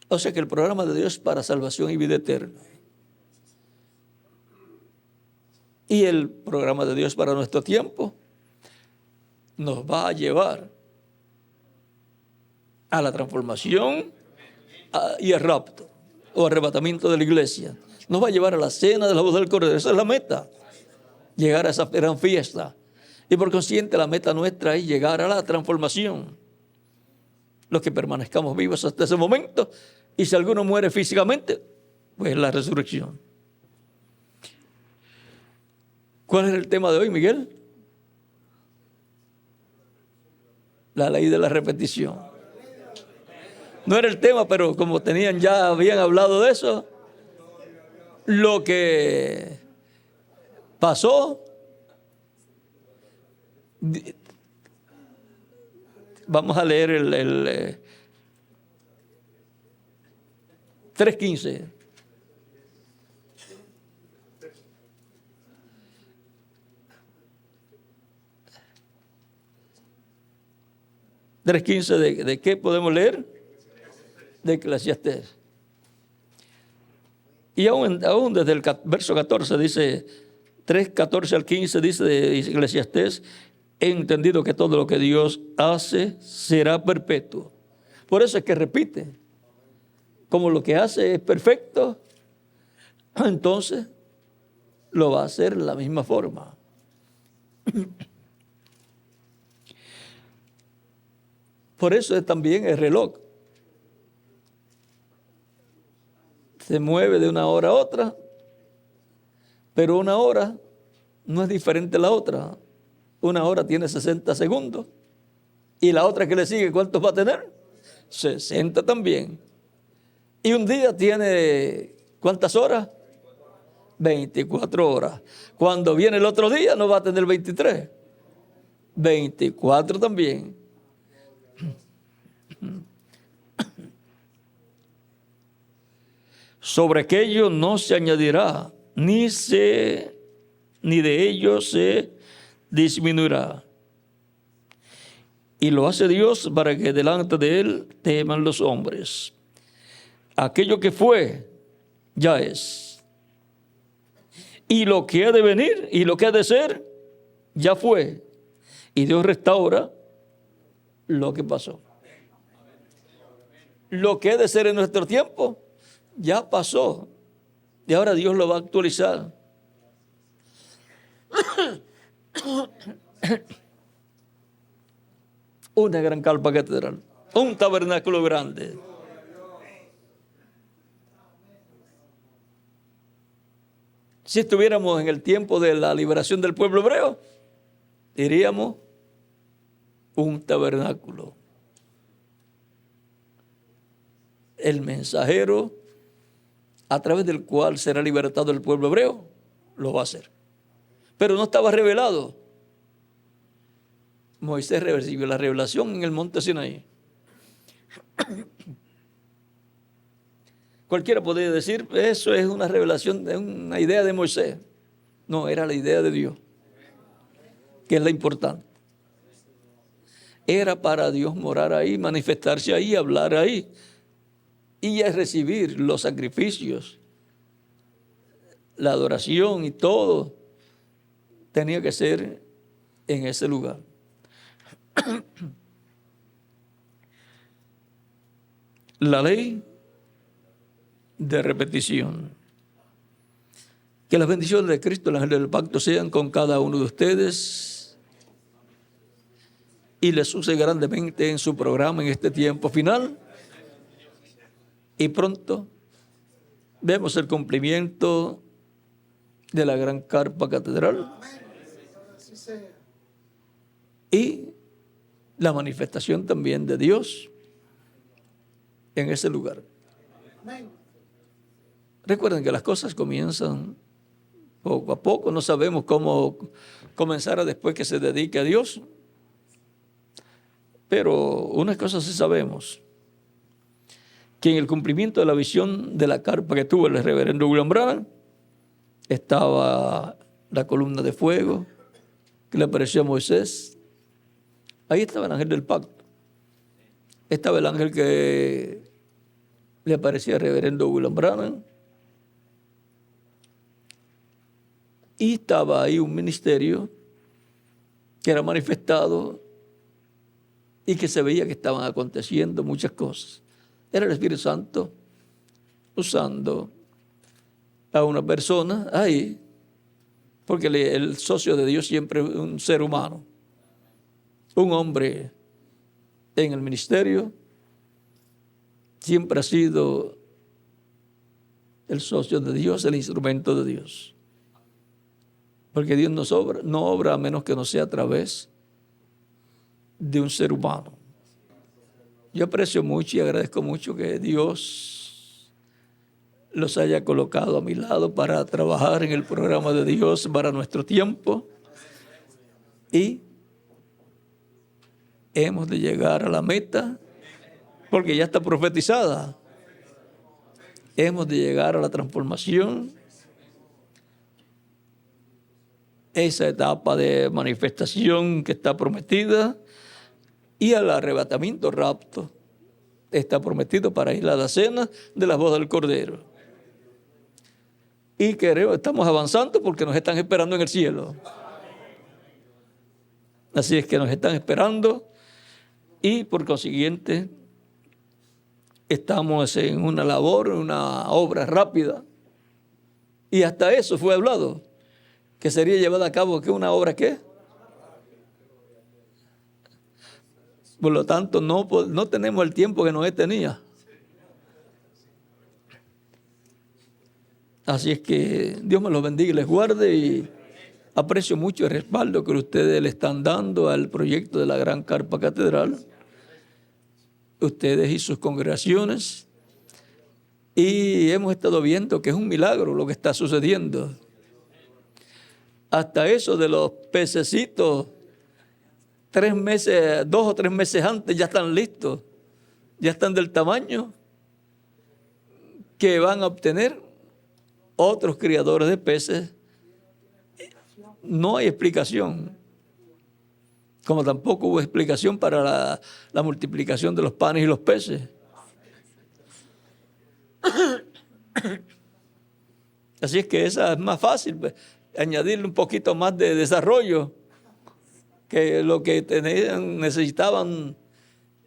[SPEAKER 1] O sea que el programa de Dios es para salvación y vida eterna. Y el programa de Dios para nuestro tiempo nos va a llevar a la transformación y al rapto o arrebatamiento de la iglesia. Nos va a llevar a la cena de la boda del Cordero. Esa es la meta, llegar a esa gran fiesta. Y por consiguiente la meta nuestra es llegar a la transformación. Los que permanezcamos vivos hasta ese momento, y si alguno muere físicamente, pues la resurrección. ¿Cuál es el tema de hoy, Miguel? La ley de la repetición. No era el tema, pero como habían hablado de eso, lo que pasó, vamos a leer el 3:15. ¿De qué podemos leer? De Eclesiastés. Y aún desde el verso 14 dice, 3:14 al 15 dice de Eclesiastés, he entendido que todo lo que Dios hace será perpetuo. Por eso es que repite. Como lo que hace es perfecto, entonces lo va a hacer de la misma forma. Por eso es también el reloj. Se mueve de una hora a otra, pero una hora no es diferente a la otra. Una hora tiene 60 segundos y la otra que le sigue, ¿cuántos va a tener? 60 también. Y un día tiene, ¿cuántas horas? 24 horas. Cuando viene el otro día no va a tener 23. 24 también. Sobre aquello no se añadirá, ni de ello se disminuirá. Y lo hace Dios para que delante de Él teman los hombres. Aquello que fue, ya es. Y lo que ha de venir y lo que ha de ser, ya fue. Y Dios restaura lo que pasó. Lo que ha de ser en nuestro tiempo, ya pasó. Y ahora Dios lo va a actualizar. Una gran carpa catedral. Un tabernáculo grande. Si estuviéramos en el tiempo de la liberación del pueblo hebreo, diríamos un tabernáculo. El mensajero a través del cual será libertado el pueblo hebreo, lo va a hacer. Pero no estaba revelado. Moisés recibió la revelación en el monte Sinaí. Cualquiera podría decir, eso es una revelación, una idea de Moisés. No, era la idea de Dios, que es la importante. Era para Dios morar ahí, manifestarse ahí, hablar ahí y recibir los sacrificios, la adoración y todo tenía que ser en ese lugar. La ley de repetición. Que las bendiciones de Cristo, el ángel del pacto, sean con cada uno de ustedes y les use grandemente en su programa en este tiempo final. Y pronto vemos el cumplimiento de la gran carpa catedral y la manifestación también de Dios en ese lugar. Recuerden que las cosas comienzan poco a poco, no sabemos cómo comenzará después que se dedique a Dios, pero unas cosas sí sabemos, que en el cumplimiento de la visión de la carpa que tuvo el reverendo William Branham, estaba la columna de fuego que le apareció a Moisés, ahí estaba el ángel del pacto, estaba el ángel que le aparecía al reverendo William Branham, y estaba ahí un ministerio que era manifestado y que se veía que estaban aconteciendo muchas cosas. Era el Espíritu Santo usando a una persona ahí, porque el socio de Dios siempre es un ser humano, un hombre en el ministerio, siempre ha sido el socio de Dios, el instrumento de Dios. Porque Dios no obra a menos que no sea a través de un ser humano. Yo aprecio mucho y agradezco mucho que Dios los haya colocado a mi lado para trabajar en el programa de Dios para nuestro tiempo. Y hemos de llegar a la meta, porque ya está profetizada. Hemos de llegar a la transformación, esa etapa de manifestación que está prometida, y al arrebatamiento, rapto, está prometido para ir a la cena de las bodas del Cordero. Y estamos avanzando porque nos están esperando en el cielo. Así es que nos están esperando y por consiguiente estamos en una labor, una obra rápida. Y hasta eso fue hablado, que sería llevada a cabo, ¿qué? ¿Una obra qué? Por lo tanto, no tenemos el tiempo que Noé tenía. Así es que Dios me los bendiga y les guarde, y aprecio mucho el respaldo que ustedes le están dando al proyecto de la Gran Carpa Catedral, ustedes y sus congregaciones, y hemos estado viendo que es un milagro lo que está sucediendo. Hasta eso de los pececitos, 2 o 3 meses antes ya están listos, ya están del tamaño que van a obtener otros criadores de peces. No hay explicación, como tampoco hubo explicación para la multiplicación de los panes y los peces. Así es que esa es más fácil, pues, añadirle un poquito más de desarrollo, que lo que necesitaban,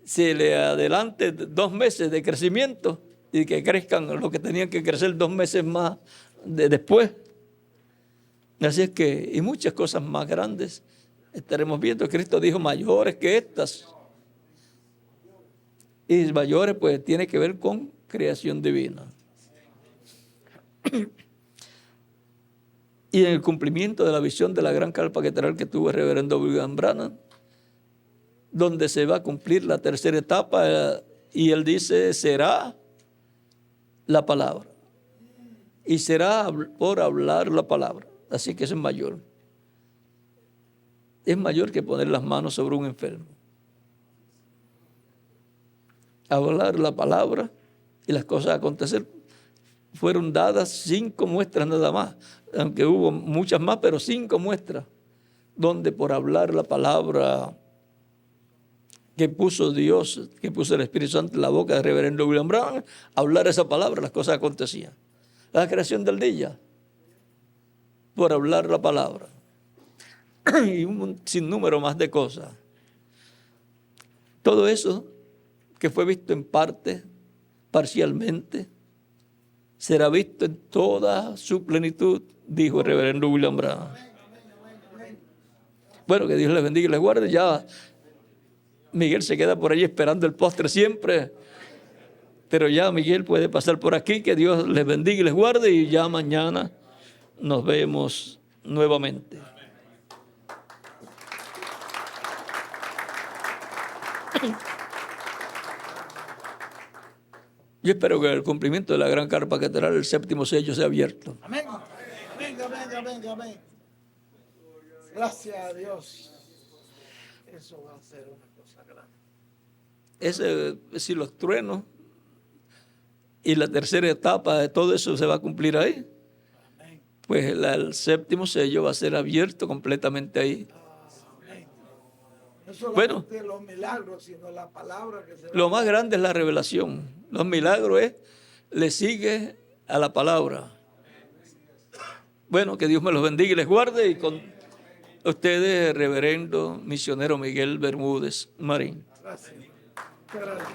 [SPEAKER 1] se le adelante 2 meses de crecimiento y que crezcan lo que tenían que crecer 2 meses más después. Así es que, y muchas cosas más grandes estaremos viendo. Cristo dijo mayores que estas. Y mayores pues tiene que ver con creación divina. Y en el cumplimiento de la visión de la gran carpa catedral que tuvo el reverendo William Branham, donde se va a cumplir la tercera etapa, y él dice, será la palabra. Y será por hablar la palabra. Así que eso es mayor. Es mayor que poner las manos sobre un enfermo. Hablar la palabra y las cosas acontecer fueron dadas 5 muestras nada más, aunque hubo muchas más, pero 5 muestras, donde por hablar la palabra que puso Dios, que puso el Espíritu Santo en la boca del reverendo William Branham, hablar esa palabra, las cosas acontecían. La creación del día, por hablar la palabra. Y un sinnúmero más de cosas. Todo eso que fue visto en parte, parcialmente, será visto en toda su plenitud, dijo el reverendo William Branham. Bueno, que Dios les bendiga y les guarde. Ya Miguel se queda por allí esperando el postre siempre, pero ya Miguel puede pasar por aquí. Que Dios les bendiga y les guarde, y ya mañana nos vemos nuevamente. Yo espero que el cumplimiento de la gran carpa catedral, el 7º sello, sea abierto.
[SPEAKER 2] Amén. Amén, amén, amén, amén. Gracias a Dios. Eso va a ser una cosa grande.
[SPEAKER 1] Ese, si los truenos y la tercera etapa de todo eso se va a cumplir ahí,
[SPEAKER 2] Amén.
[SPEAKER 1] pues el 7º sello va a ser abierto completamente ahí.
[SPEAKER 2] Amén. No solamente los milagros, sino la palabra que se va
[SPEAKER 1] Lo más grande es la revelación. Los milagros le sigue a la palabra. Bueno, que Dios me los bendiga y les guarde, y con ustedes, reverendo misionero Miguel Bermúdez Marín.
[SPEAKER 2] Gracias. Gracias.